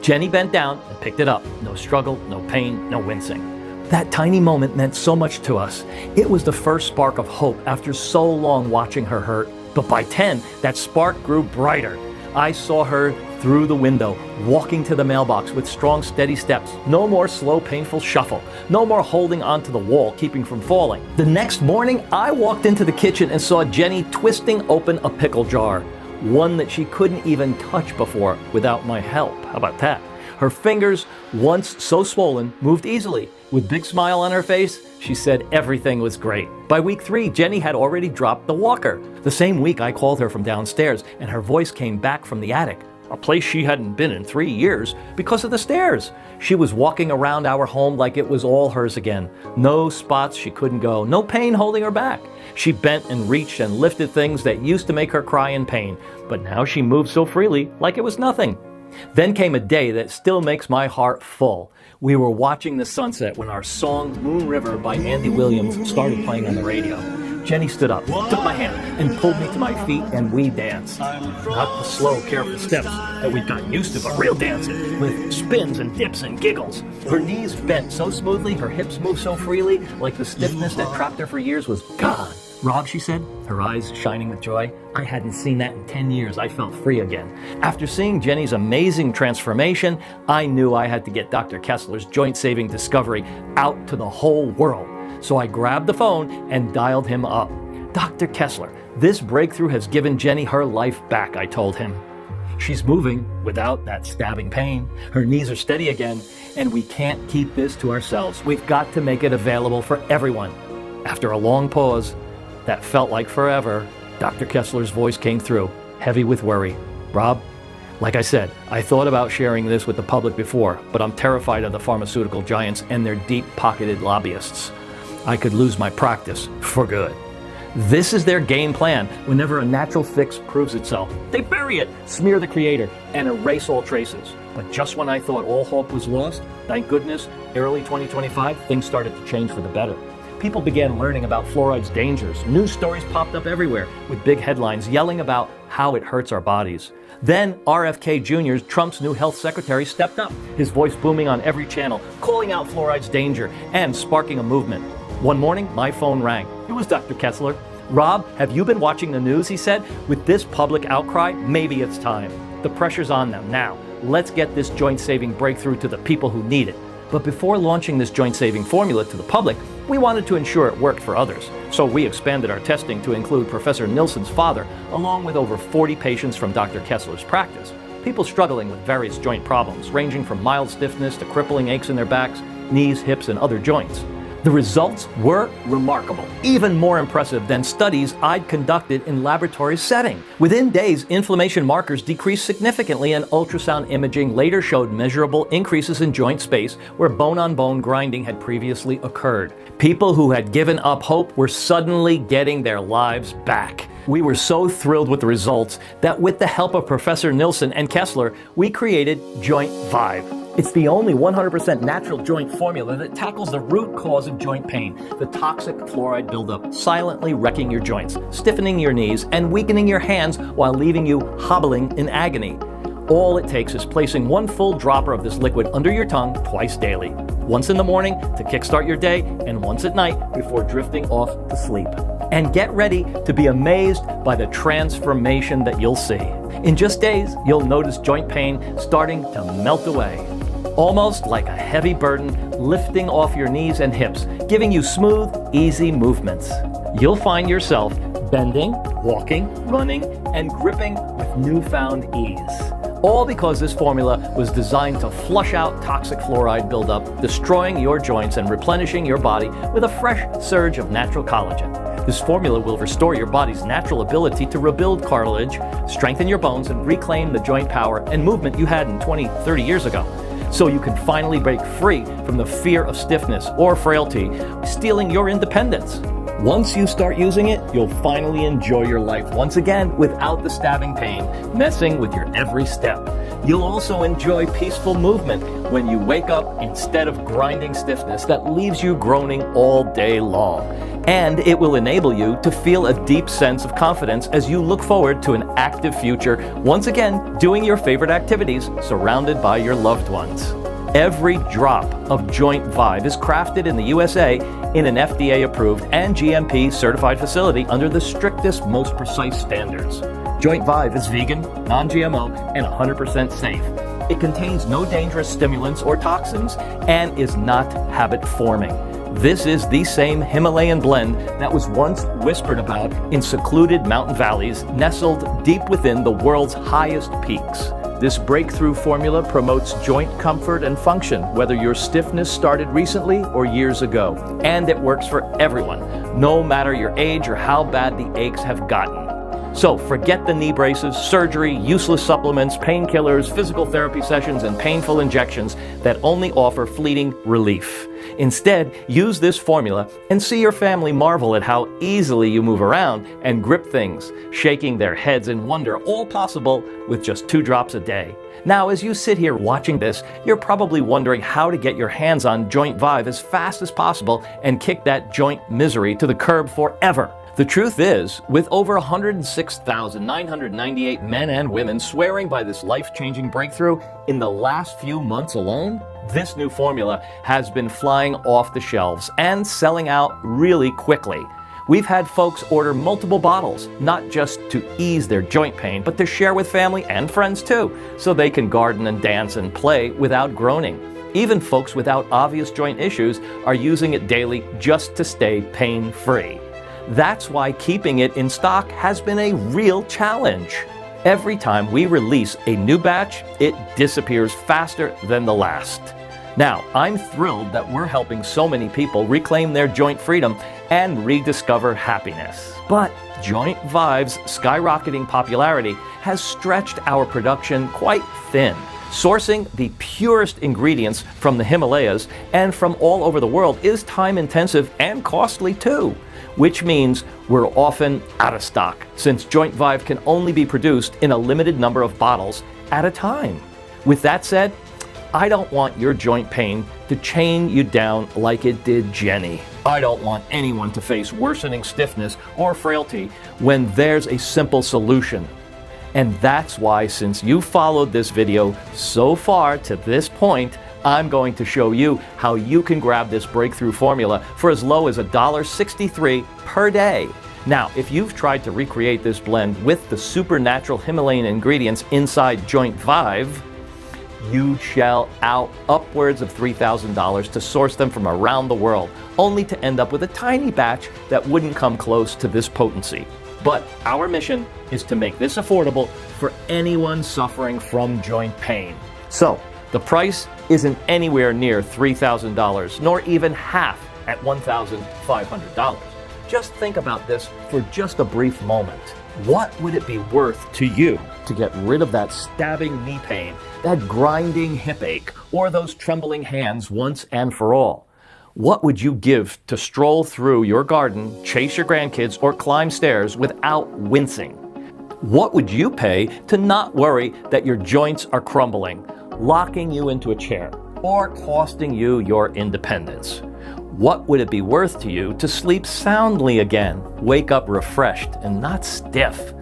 Jenny bent down and picked it up. No struggle, no pain, no wincing. That tiny moment meant so much to us. It was the first spark of hope after so long watching her hurt. But by 10, that spark grew brighter. I saw her through the window, walking to the mailbox with strong, steady steps. No more slow, painful shuffle. No more holding onto the wall, keeping from falling. The next morning, I walked into the kitchen and saw Jenny twisting open a pickle jar, one that she couldn't even touch before without my help. How about that? Her fingers, once so swollen, moved easily. With a big smile on her face, she said everything was great. By week 3, Jenny had already dropped the walker. The same week, I called her from downstairs, and her voice came back from the attic, a place she hadn't been in 3 years because of the stairs. She was walking around our home like it was all hers again. No spots she couldn't go, no pain holding her back. She bent and reached and lifted things that used to make her cry in pain, but now she moved so freely like it was nothing. Then came a day that still makes my heart full. We were watching the sunset when our song Moon River by Andy Williams started playing on the radio. Jenny stood up, took my hand, and pulled me to my feet, and we danced. Not the slow, careful steps that we've gotten used to, but real dancing, with spins and dips and giggles. Her knees bent so smoothly, her hips moved so freely, like the stiffness that trapped her for years was gone. Rob, she said, her eyes shining with joy, I hadn't seen that in 10 years. I felt free again. After seeing Jenny's amazing transformation, I knew I had to get Dr. Kessler's joint-saving discovery out to the whole world. So I grabbed the phone and dialed him up. Dr. Kessler, this breakthrough has given Jenny her life back, I told him. She's moving without that stabbing pain. Her knees are steady again, and we can't keep this to ourselves. We've got to make it available for everyone. After a long pause that felt like forever, Dr. Kessler's voice came through, heavy with worry. Rob, like I said, I thought about sharing this with the public before, but I'm terrified of the pharmaceutical giants and their deep-pocketed lobbyists. I could lose my practice for good. This is their game plan. Whenever a natural fix proves itself, they bury it, smear the creator, and erase all traces. But just when I thought all hope was lost, thank goodness, early 2025, things started to change for the better. People began learning about fluoride's dangers. News stories popped up everywhere with big headlines yelling about how it hurts our bodies. Then RFK Jr., Trump's new health secretary, stepped up, his voice booming on every channel, calling out fluoride's danger and sparking a movement. One morning, my phone rang. It was Dr. Kessler. Rob, have you been watching the news, he said. With this public outcry, maybe it's time. The pressure's on them now. Let's get this joint-saving breakthrough to the people who need it. But before launching this joint-saving formula to the public, we wanted to ensure it worked for others. So we expanded our testing to include Professor Nilsson's father, along with over 40 patients from Dr. Kessler's practice. People struggling with various joint problems, ranging from mild stiffness to crippling aches in their backs, knees, hips, and other joints. The results were remarkable, even more impressive than studies I'd conducted in laboratory setting. Within days, inflammation markers decreased significantly, and ultrasound imaging later showed measurable increases in joint space where bone-on-bone grinding had previously occurred. People who had given up hope were suddenly getting their lives back. We were so thrilled with the results that with the help of Professor Nilsson and Kessler, we created JointVive. It's the only 100% natural joint formula that tackles the root cause of joint pain, the toxic fluoride buildup, silently wrecking your joints, stiffening your knees, and weakening your hands while leaving you hobbling in agony. All it takes is placing one full dropper of this liquid under your tongue twice daily. Once in the morning to kickstart your day, and once at night before drifting off to sleep. And get ready to be amazed by the transformation that you'll see. In just days, you'll notice joint pain starting to melt away. Almost like a heavy burden lifting off your knees and hips, giving you smooth, easy movements. You'll find yourself bending, walking, running, and gripping with newfound ease. All because this formula was designed to flush out toxic fluoride buildup, destroying your joints and replenishing your body with a fresh surge of natural collagen. This formula will restore your body's natural ability to rebuild cartilage, strengthen your bones, and reclaim the joint power and movement you had in 20, 30 years ago. So you can finally break free from the fear of stiffness or frailty, stealing your independence. Once you start using it, you'll finally enjoy your life once again without the stabbing pain, messing with your every step. You'll also enjoy peaceful movement when you wake up instead of grinding stiffness that leaves you groaning all day long. And it will enable you to feel a deep sense of confidence as you look forward to an active future, once again doing your favorite activities surrounded by your loved ones. Every drop of JointVive is crafted in the USA in an FDA-approved and GMP-certified facility under the strictest, most precise standards. JointVive is vegan, non-GMO, and 100% safe. It contains no dangerous stimulants or toxins and is not habit-forming. This is the same Himalayan blend that was once whispered about in secluded mountain valleys nestled deep within the world's highest peaks. This breakthrough formula promotes joint comfort and function, whether your stiffness started recently or years ago. And it works for everyone, no matter your age or how bad the aches have gotten. So forget the knee braces, surgery, useless supplements, painkillers, physical therapy sessions, and painful injections that only offer fleeting relief. Instead, use this formula and see your family marvel at how easily you move around and grip things, shaking their heads in wonder, all possible with just 2 drops a day. Now, as you sit here watching this, you're probably wondering how to get your hands on JointVive as fast as possible and kick that joint misery to the curb forever. The truth is, with over 106,998 men and women swearing by this life-changing breakthrough in the last few months alone, this new formula has been flying off the shelves and selling out really quickly. We've had folks order multiple bottles, not just to ease their joint pain, but to share with family and friends too, so they can garden and dance and play without groaning. Even folks without obvious joint issues are using it daily just to stay pain-free. That's why keeping it in stock has been a real challenge. Every time we release a new batch, it disappears faster than the last. Now, I'm thrilled that we're helping so many people reclaim their joint freedom and rediscover happiness. But JointVive's skyrocketing popularity has stretched our production quite thin. Sourcing the purest ingredients from the Himalayas and from all over the world is time-intensive and costly too, which means we're often out of stock, since JointVive can only be produced in a limited number of bottles at a time. With that said, I don't want your joint pain to chain you down like it did Jenny. I don't want anyone to face worsening stiffness or frailty when there's a simple solution. And that's why, since you followed this video so far to this point, I'm going to show you how you can grab this breakthrough formula for as low as $1.63 per day. Now, if you've tried to recreate this blend with the supernatural Himalayan ingredients inside JointVive, you shell out upwards of $3,000 to source them from around the world, only to end up with a tiny batch that wouldn't come close to this potency. But our mission is to make this affordable for anyone suffering from joint pain. So, the price isn't anywhere near $3,000, nor even half at $1,500. Just think about this for just a brief moment. What would it be worth to you to get rid of that stabbing knee pain, that grinding hip ache, or those trembling hands once and for all? What would you give to stroll through your garden, chase your grandkids, or climb stairs without wincing? What would you pay to not worry that your joints are crumbling, locking you into a chair, or costing you your independence? What would it be worth to you to sleep soundly again, wake up refreshed and not stiff?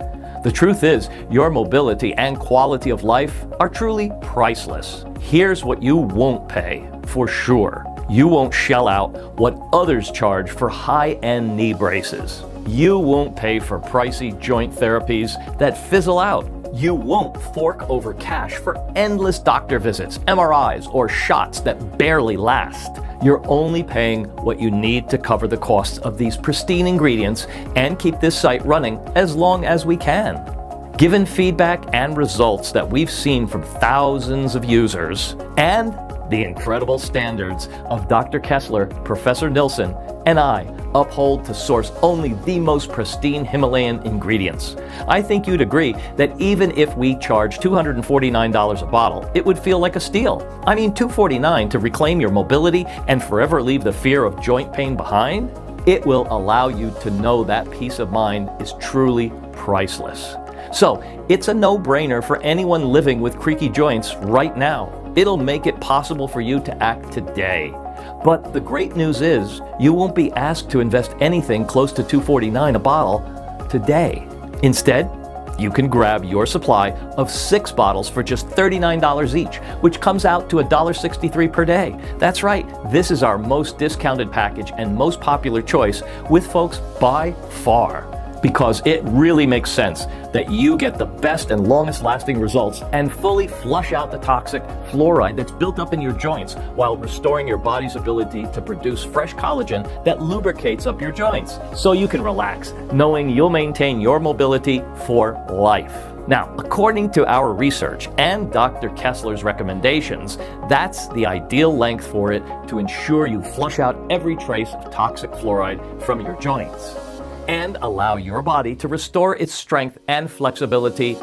The truth is, your mobility and quality of life are truly priceless. Here's what you won't pay, for sure. You won't shell out what others charge for high-end knee braces. You won't pay for pricey joint therapies that fizzle out. You won't fork over cash for endless doctor visits, MRIs, or shots that barely last. You're only paying what you need to cover the costs of these pristine ingredients and keep this site running as long as we can. Given feedback and results that we've seen from thousands of users, and the incredible standards of Dr. Kessler, Professor Nilsson, and I uphold to source only the most pristine Himalayan ingredients, I think you'd agree that even if we charge $249 a bottle, it would feel like a steal. I mean, $249 to reclaim your mobility and forever leave the fear of joint pain behind? It will allow you to know that peace of mind is truly priceless. So, it's a no-brainer for anyone living with creaky joints right now. It'll make it possible for you to act today. But the great news is, you won't be asked to invest anything close to $249 a bottle today. Instead, you can grab your supply of 6 bottles for just $39 each, which comes out to $1.63 per day. That's right, this is our most discounted package and most popular choice with folks by far. Because it really makes sense that you get the best and longest lasting results and fully flush out the toxic fluoride that's built up in your joints while restoring your body's ability to produce fresh collagen that lubricates up your joints, so you can relax, knowing you'll maintain your mobility for life. Now, according to our research and Dr. Kessler's recommendations, that's the ideal length for it to ensure you flush out every trace of toxic fluoride from your joints and allow your body to restore its strength and flexibility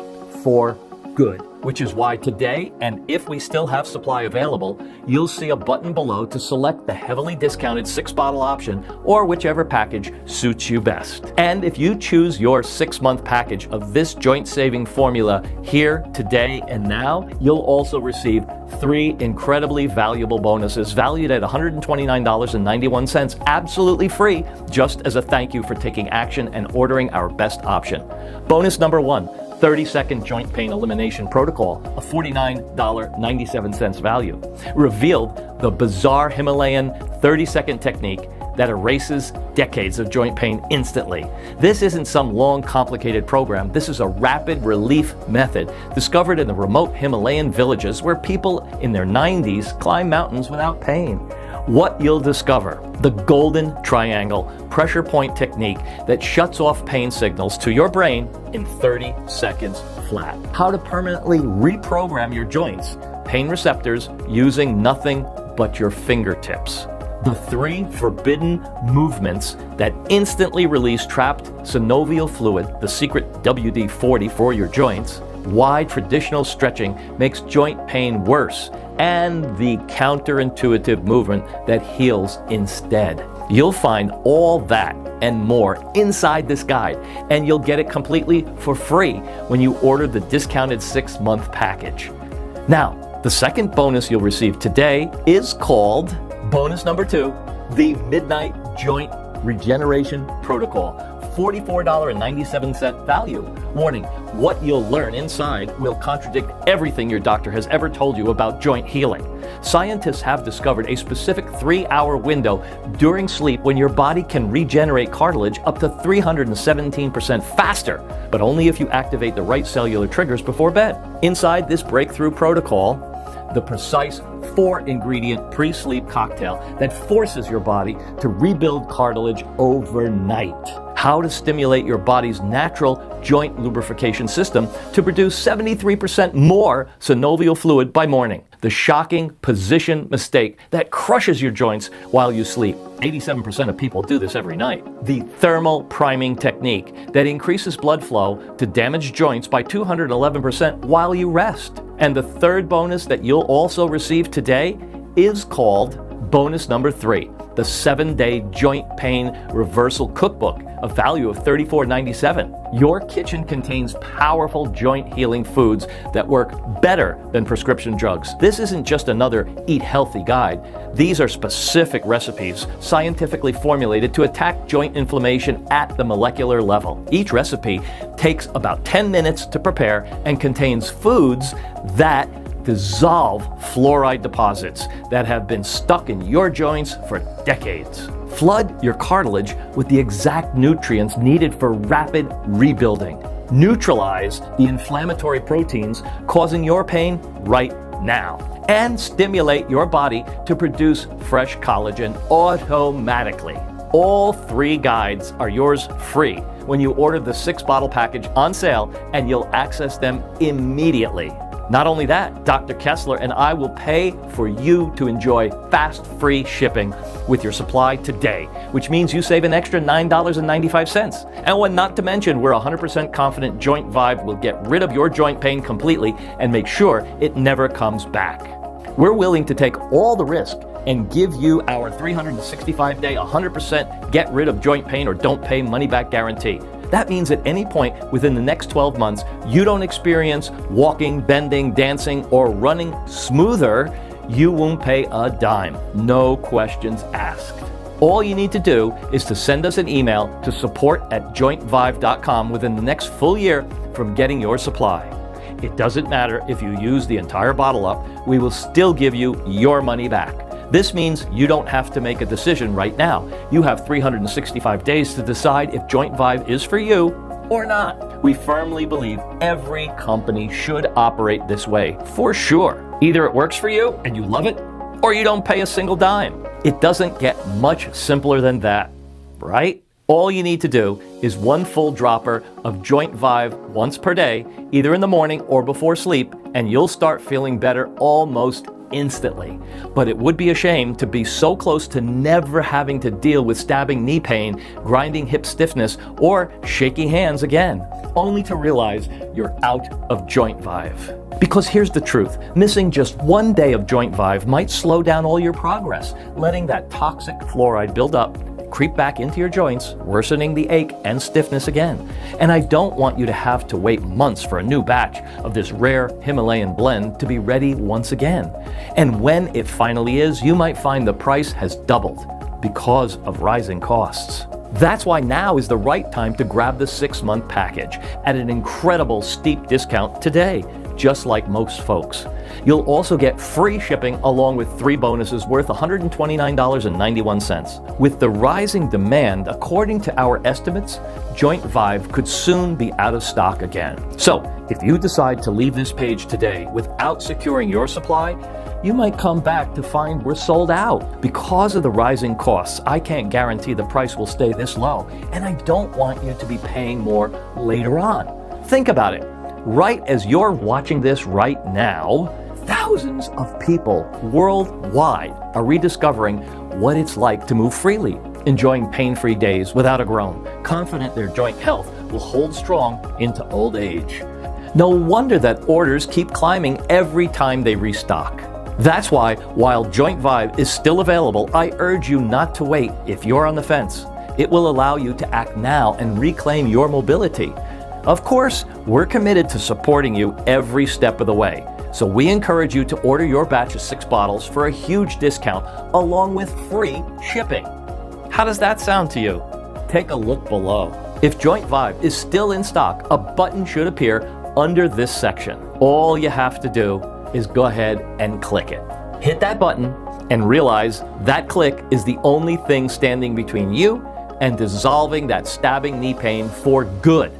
for good. Which is why today, and if we still have supply available, you'll see a button below to select the heavily discounted 6-bottle option or whichever package suits you best. And if you choose your 6-month package of this joint-saving formula here, today, and now, you'll also receive 3 incredibly valuable bonuses valued at $129.91, absolutely free, just as a thank you for taking action and ordering our best option. Bonus number 1. 30-second joint pain elimination protocol, a $49.97 value, revealed the bizarre Himalayan 30-second technique that erases decades of joint pain instantly. This isn't some long, complicated program. This is a rapid relief method discovered in the remote Himalayan villages where people in their 90s climb mountains without pain. what you'll discover: the golden triangle pressure point technique that shuts off pain signals to your brain in 30 seconds flat. How to permanently reprogram your joints, pain receptors, using nothing but your fingertips. The 3 forbidden movements that instantly release trapped synovial fluid, the secret WD-40 for your joints, why traditional stretching makes joint pain worse, and the counterintuitive movement that heals instead. You'll find all that and more inside this guide, and you'll get it completely for free when you order the discounted 6-month package. Now, the second bonus you'll receive today is called bonus number 2, the Midnight Joint Regeneration Protocol. $44.97 value. Warning, what you'll learn inside will contradict everything your doctor has ever told you about joint healing. Scientists have discovered a specific 3-hour window during sleep when your body can regenerate cartilage up to 317% faster, but only if you activate the right cellular triggers before bed. Inside this breakthrough protocol, the precise 4-ingredient pre-sleep cocktail that forces your body to rebuild cartilage overnight. How to stimulate your body's natural joint lubrication system to produce 73% more synovial fluid by morning. The shocking position mistake that crushes your joints while you sleep. 87% of people do this every night. The thermal priming technique that increases blood flow to damaged joints by 211% while you rest. And the third bonus that you'll also receive today is called bonus number 3, the 7-day joint pain reversal cookbook, a value of $34.97. Your kitchen contains powerful joint healing foods that work better than prescription drugs. This isn't just another eat healthy guide. These are specific recipes scientifically formulated to attack joint inflammation at the molecular level. Each recipe takes about 10 minutes to prepare and contains foods that dissolve fluoride deposits that have been stuck in your joints for decades. Flood your cartilage with the exact nutrients needed for rapid rebuilding. Neutralize the inflammatory proteins causing your pain right now. And stimulate your body to produce fresh collagen automatically. All 3 guides are yours free when you order the 6-bottle package on sale, and you'll access them immediately. Not only that, Dr. Kessler and I will pay for you to enjoy fast, free shipping with your supply today, which means you save an extra $9.95. And when not to mention, we're 100% confident JointVive will get rid of your joint pain completely and make sure it never comes back. We're willing to take all the risk and give you our 365-day, 100% get rid of joint pain or don't pay money back guarantee. That means at any point within the next 12 months, you don't experience walking, bending, dancing, or running smoother, you won't pay a dime. No questions asked. All you need to do is to send us an email to support@jointvive.com within the next full year from getting your supply. It doesn't matter if you use the entire bottle up, we will still give you your money back. This means you don't have to make a decision right now. You have 365 days to decide if JointVive is for you or not. We firmly believe every company should operate this way, for sure. Either it works for you and you love it, or you don't pay a single dime. It doesn't get much simpler than that, right? All you need to do is 1 full dropper of JointVive once per day, either in the morning or before sleep, and you'll start feeling better almost instantly. But it would be a shame to be so close to never having to deal with stabbing knee pain, grinding hip stiffness, or shaky hands again, only to realize you're out of JointVive. Because here's the truth, missing just 1 day of JointVive might slow down all your progress, letting that toxic fluoride build up, creep back into your joints, worsening the ache and stiffness again. And I don't want you to have to wait months for a new batch of this rare Himalayan blend to be ready once again. And when it finally is, you might find the price has doubled because of rising costs. That's why now is the right time to grab the 6-month package at an incredible steep discount today, just like most folks. You'll also get free shipping along with 3 bonuses worth $129.91. With the rising demand, according to our estimates, JointVive could soon be out of stock again. So, if you decide to leave this page today without securing your supply, you might come back to find we're sold out. Because of the rising costs, I can't guarantee the price will stay this low, and I don't want you to be paying more later on. Think about it. Right as you're watching this right now, thousands of people worldwide are rediscovering what it's like to move freely, enjoying pain-free days without a groan, confident their joint health will hold strong into old age. No wonder that orders keep climbing every time they restock. That's why, while JointVive is still available, I urge you not to wait if you're on the fence. It will allow you to act now and reclaim your mobility. Of course, we're committed to supporting you every step of the way, so we encourage you to order your batch of 6 bottles for a huge discount along with free shipping. How does that sound to you? Take a look below. If JointVive is still in stock, a button should appear under this section. All you have to do is go ahead and click it. Hit that button and realize that click is the only thing standing between you and dissolving that stabbing knee pain for good.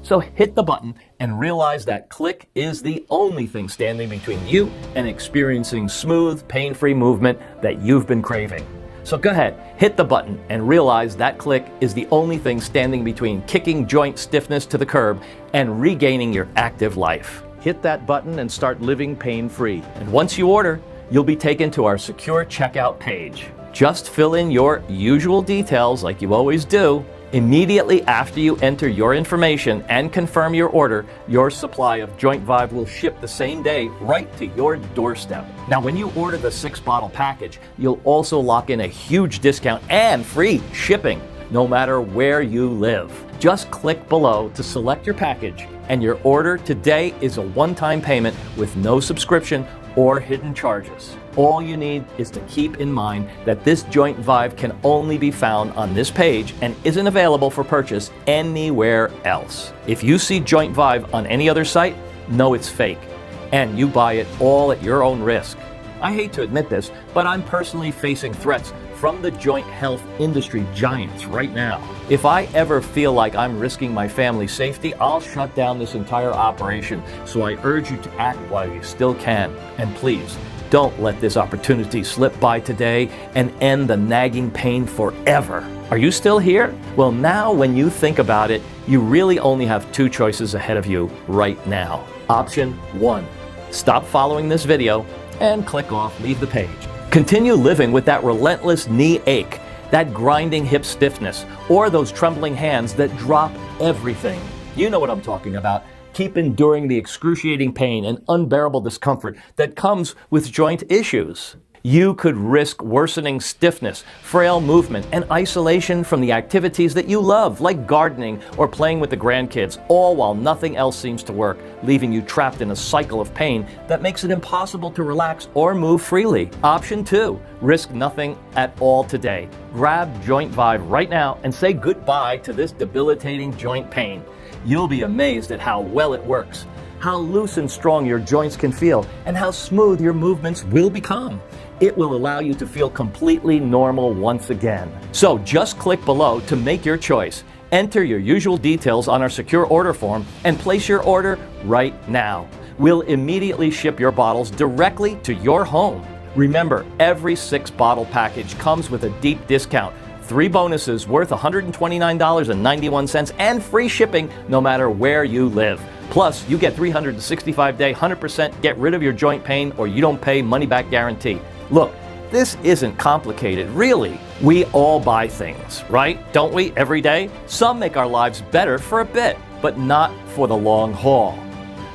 So hit the button and realize that click is the only thing standing between you and experiencing smooth, pain-free movement that you've been craving. So go ahead, hit the button and realize that click is the only thing standing between kicking joint stiffness to the curb and regaining your active life. Hit that button and start living pain-free. And once you order, you'll be taken to our secure checkout page. Just fill in your usual details like you always do. Immediately after you enter your information and confirm your order, your supply of JointVive will ship the same day right to your doorstep. Now, when you order the 6-bottle package, you'll also lock in a huge discount and free shipping, no matter where you live. Just click below to select your package, and your order today is a one-time payment with no subscription or hidden charges. All you need is to keep in mind that this JointVive can only be found on this page and isn't available for purchase anywhere else. If you see JointVive on any other site, know it's fake, and you buy it all at your own risk. I hate to admit this, but I'm personally facing threats from the joint health industry giants right now. If I ever feel like I'm risking my family's safety, I'll shut down this entire operation. So I urge you to act while you still can. And please, don't let this opportunity slip by today and end the nagging pain forever. Are you still here? Well, now when you think about it, you really only have 2 choices ahead of you right now. Option 1, stop following this video and click off, leave the page. Continue living with that relentless knee ache, that grinding hip stiffness, or those trembling hands that drop everything. You know what I'm talking about. Keep enduring the excruciating pain and unbearable discomfort that comes with joint issues. You could risk worsening stiffness, frail movement, and isolation from the activities that you love, like gardening or playing with the grandkids, all while nothing else seems to work, leaving you trapped in a cycle of pain that makes it impossible to relax or move freely. Option 2, risk nothing at all today. Grab JointVive right now and say goodbye to this debilitating joint pain. You'll be amazed at how well it works, how loose and strong your joints can feel, and how smooth your movements will become. It will allow you to feel completely normal once again. So just click below to make your choice. Enter your usual details on our secure order form and place your order right now. We'll immediately ship your bottles directly to your home. Remember, every 6-bottle package comes with a deep discount, 3 bonuses worth $129.91, and free shipping no matter where you live. Plus, you get 365-day 100% get rid of your joint pain or you don't pay money-back guarantee. Look, this isn't complicated, really. We all buy things, right? Don't we, every day? Some make our lives better for a bit, but not for the long haul.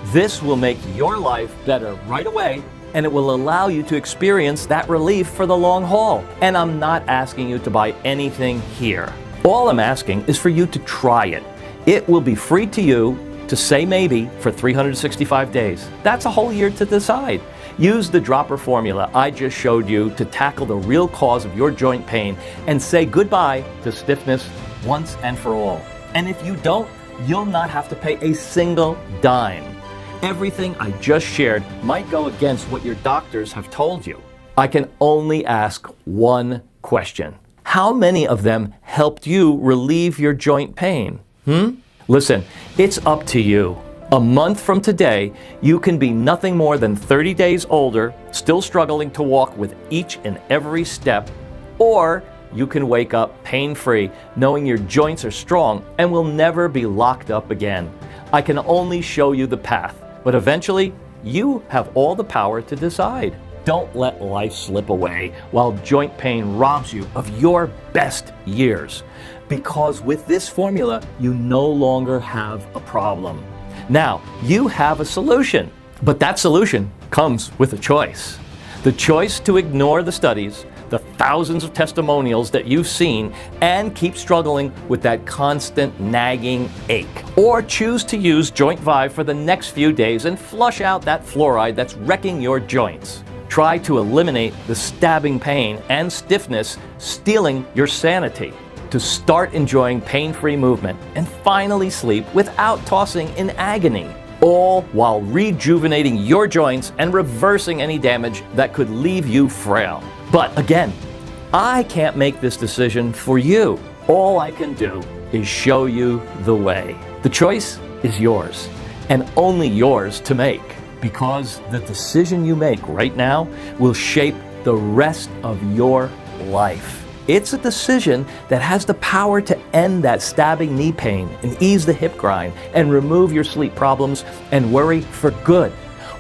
This will make your life better right away, and it will allow you to experience that relief for the long haul. And I'm not asking you to buy anything here. All I'm asking is for you to try it. It will be free to you to say maybe for 365 days. That's a whole year to decide. Use the dropper formula I just showed you to tackle the real cause of your joint pain and say goodbye to stiffness once and for all. And if you don't, you'll not have to pay a single dime. Everything I just shared might go against what your doctors have told you. I can only ask one question. How many of them helped you relieve your joint pain? Listen, it's up to you. A month from today, you can be nothing more than 30 days older, still struggling to walk with each and every step, or you can wake up pain-free, knowing your joints are strong and will never be locked up again. I can only show you the path, but eventually, you have all the power to decide. Don't let life slip away while joint pain robs you of your best years. Because with this formula, you no longer have a problem. Now, you have a solution, but that solution comes with a choice. The choice to ignore the studies, the thousands of testimonials that you've seen, and keep struggling with that constant nagging ache. Or choose to use JointVive for the next few days and flush out that fluoride that's wrecking your joints. Try to eliminate the stabbing pain and stiffness stealing your sanity. To start enjoying pain-free movement and finally sleep without tossing in agony. All while rejuvenating your joints and reversing any damage that could leave you frail. But again, I can't make this decision for you. All I can do is show you the way. The choice is yours, and only yours to make. Because the decision you make right now will shape the rest of your life. It's a decision that has the power to end that stabbing knee pain and ease the hip grind and remove your sleep problems and worry for good.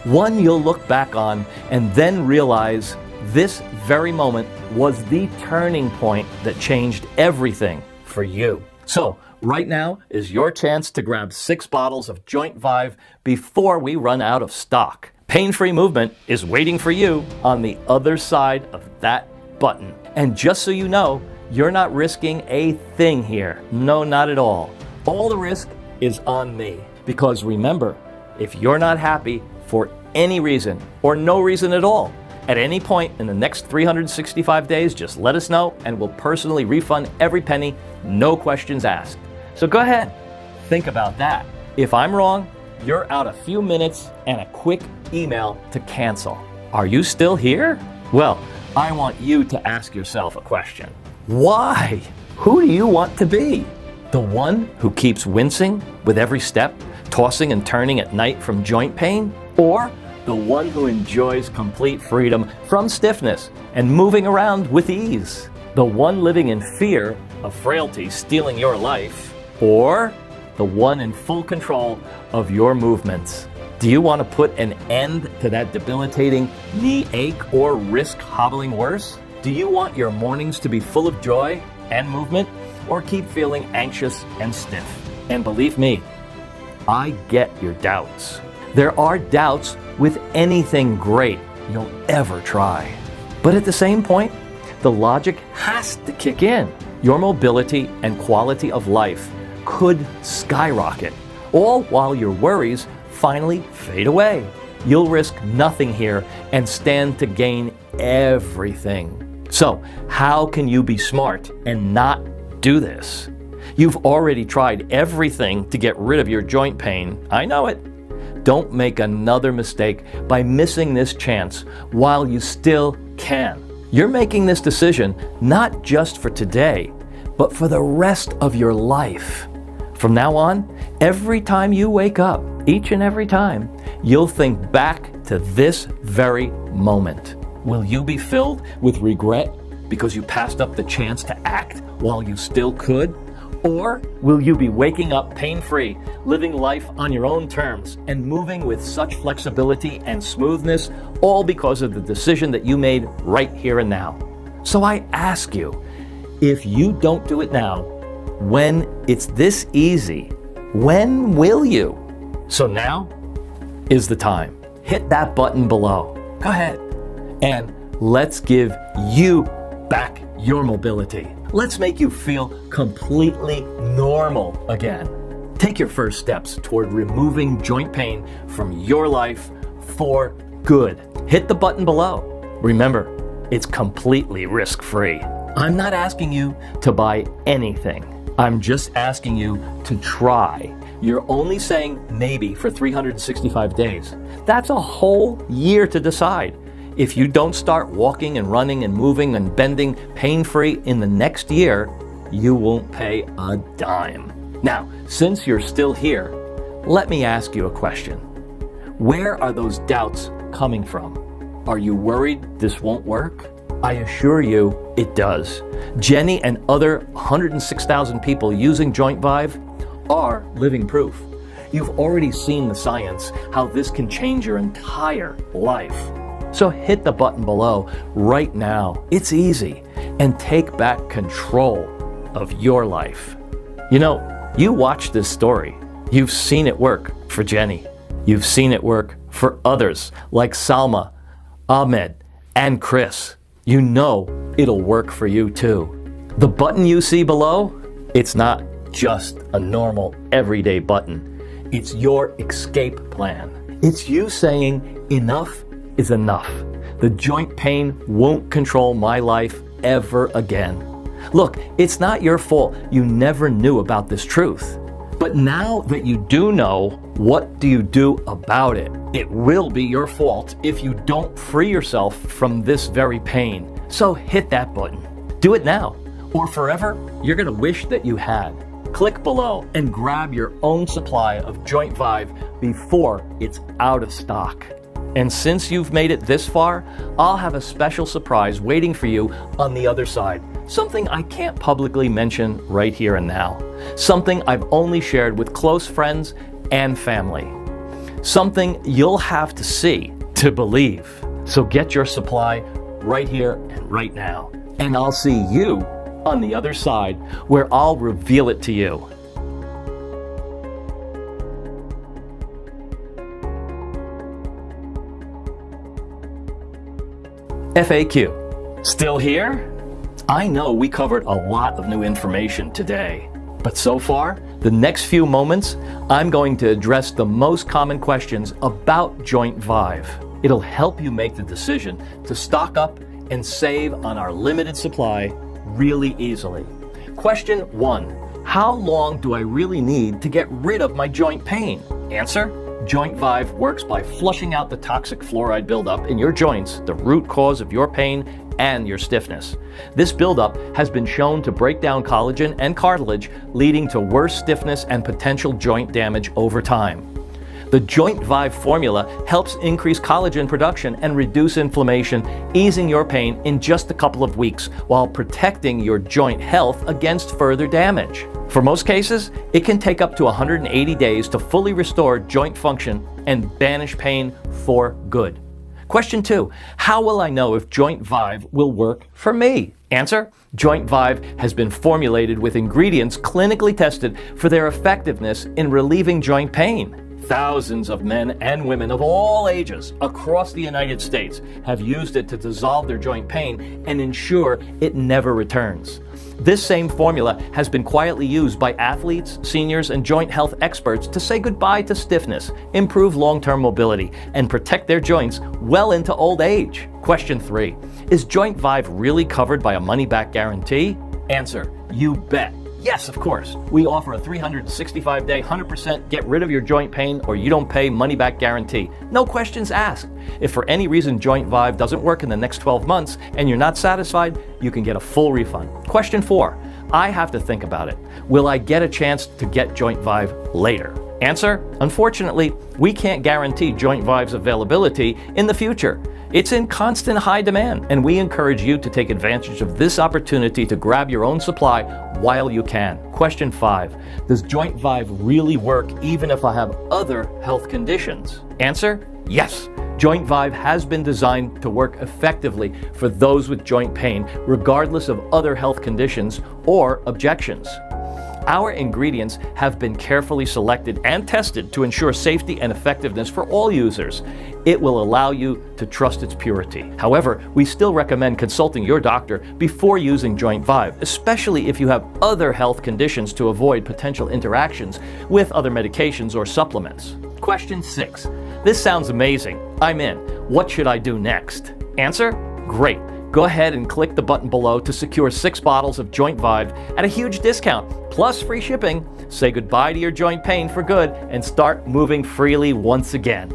One you'll look back on and then realize this very moment was the turning point that changed everything for you. So, right now is your chance to grab 6 bottles of JointVive before we run out of stock. Pain-free movement is waiting for you on the other side of that button. And just so you know, you're not risking a thing here. No, not at all. All the risk is on me. Because remember, if you're not happy for any reason or no reason at all, at any point in the next 365 days, just let us know and we'll personally refund every penny, no questions asked. So go ahead, think about that. If I'm wrong, you're out a few minutes and a quick email to cancel. Are you still here? Well, I want you to ask yourself a question. Why? Who do you want to be? The one who keeps wincing with every step, tossing and turning at night from joint pain? Or the one who enjoys complete freedom from stiffness and moving around with ease? The one living in fear of frailty stealing your life? Or the one in full control of your movements? Do you want to put an end to that debilitating knee ache or risk hobbling worse? Do you want your mornings to be full of joy and movement, or keep feeling anxious and stiff? And believe me, I get your doubts. There are doubts with anything great you'll ever try. But at the same point, the logic has to kick in. Your mobility and quality of life could skyrocket, all while your worries finally fade away. You'll risk nothing here and stand to gain everything. So, how can you be smart and not do this? You've already tried everything to get rid of your joint pain. I know it. Don't make another mistake by missing this chance while you still can. You're making this decision not just for today, but for the rest of your life. From now on, every time you wake up, each and every time, you'll think back to this very moment. Will you be filled with regret because you passed up the chance to act while you still could? Or will you be waking up pain-free, living life on your own terms, and moving with such flexibility and smoothness, all because of the decision that you made right here and now? So I ask you, if you don't do it now, when it's this easy, when will you? So now is the time. Hit that button below. Go ahead. And let's give you back your mobility. Let's make you feel completely normal again. Take your first steps toward removing joint pain from your life for good. Hit the button below. Remember, it's completely risk-free. I'm not asking you to buy anything. I'm just asking you to try. You're only saying maybe for 365 days. That's a whole year to decide. If you don't start walking and running and moving and bending pain-free in the next year, you won't pay a dime. Now, since you're still here, let me ask you a question. Where are those doubts coming from? Are you worried this won't work? I assure you it does. Jenny and other 106,000 people using JointVive are living proof. You've already seen the science, how this can change your entire life. So hit the button below right now. It's easy. And take back control of your life. You know, you watched this story. You've seen it work for Jenny. You've seen it work for others like Salma, Ahmed, and Chris. You know it'll work for you too. The button you see below, it's not just a normal everyday button. It's your escape plan. It's you saying enough is enough. The joint pain won't control my life ever again. Look, it's not your fault you never knew about this truth. But now that you do know, what do you do about it? It will be your fault if you don't free yourself from this very pain. So hit that button. Do it now, or forever you're gonna wish that you had. Click below and grab your own supply of JointVive before it's out of stock. And since you've made it this far, I'll have a special surprise waiting for you on the other side. Something I can't publicly mention right here and now. Something I've only shared with close friends and family. Something you'll have to see to believe. So get your supply right here and right now. And I'll see you on the other side, where I'll reveal it to you. FAQ. Still here? I know we covered a lot of new information today, but so far, the next few moments, I'm going to address the most common questions about JointVive. It'll help you make the decision to stock up and save on our limited supply really easily. Question 1. How long do I really need to get rid of my joint pain? Answer. JointVive works by flushing out the toxic fluoride buildup in your joints, the root cause of your pain and your stiffness. This buildup has been shown to break down collagen and cartilage, leading to worse stiffness and potential joint damage over time. The JointVive formula helps increase collagen production and reduce inflammation, easing your pain in just a couple of weeks while protecting your joint health against further damage. For most cases, it can take up to 180 days to fully restore joint function and banish pain for good. Question 2. How will I know if JointVive will work for me? Answer. JointVive has been formulated with ingredients clinically tested for their effectiveness in relieving joint pain. Thousands of men and women of all ages across the United States have used it to dissolve their joint pain and ensure it never returns. This same formula has been quietly used by athletes, seniors, and joint health experts to say goodbye to stiffness, improve long-term mobility, and protect their joints well into old age. Question 3. Is JointVive really covered by a money-back guarantee? Answer. You bet. Yes, of course. We offer a 365-day, 100% get rid of your joint pain or you don't pay money-back guarantee. No questions asked. If for any reason JointVive doesn't work in the next 12 months and you're not satisfied, you can get a full refund. Question 4. I have to think about it. Will I get a chance to get JointVive later? Answer. Unfortunately, we can't guarantee JointVive's availability in the future. It's in constant high demand, and we encourage you to take advantage of this opportunity to grab your own supply while you can. Question 5. Does JointVive really work even if I have other health conditions? Answer. Yes. JointVive has been designed to work effectively for those with joint pain, regardless of other health conditions or objections. Our ingredients have been carefully selected and tested to ensure safety and effectiveness for all users. It will allow you to trust its purity. However, we still recommend consulting your doctor before using JointVive, especially if you have other health conditions, to avoid potential interactions with other medications or supplements. Question 6. This sounds amazing. I'm in. What should I do next? Answer? Great. Go ahead and click the button below to secure 6 bottles of JointVive at a huge discount, plus free shipping. Say goodbye to your joint pain for good and start moving freely once again.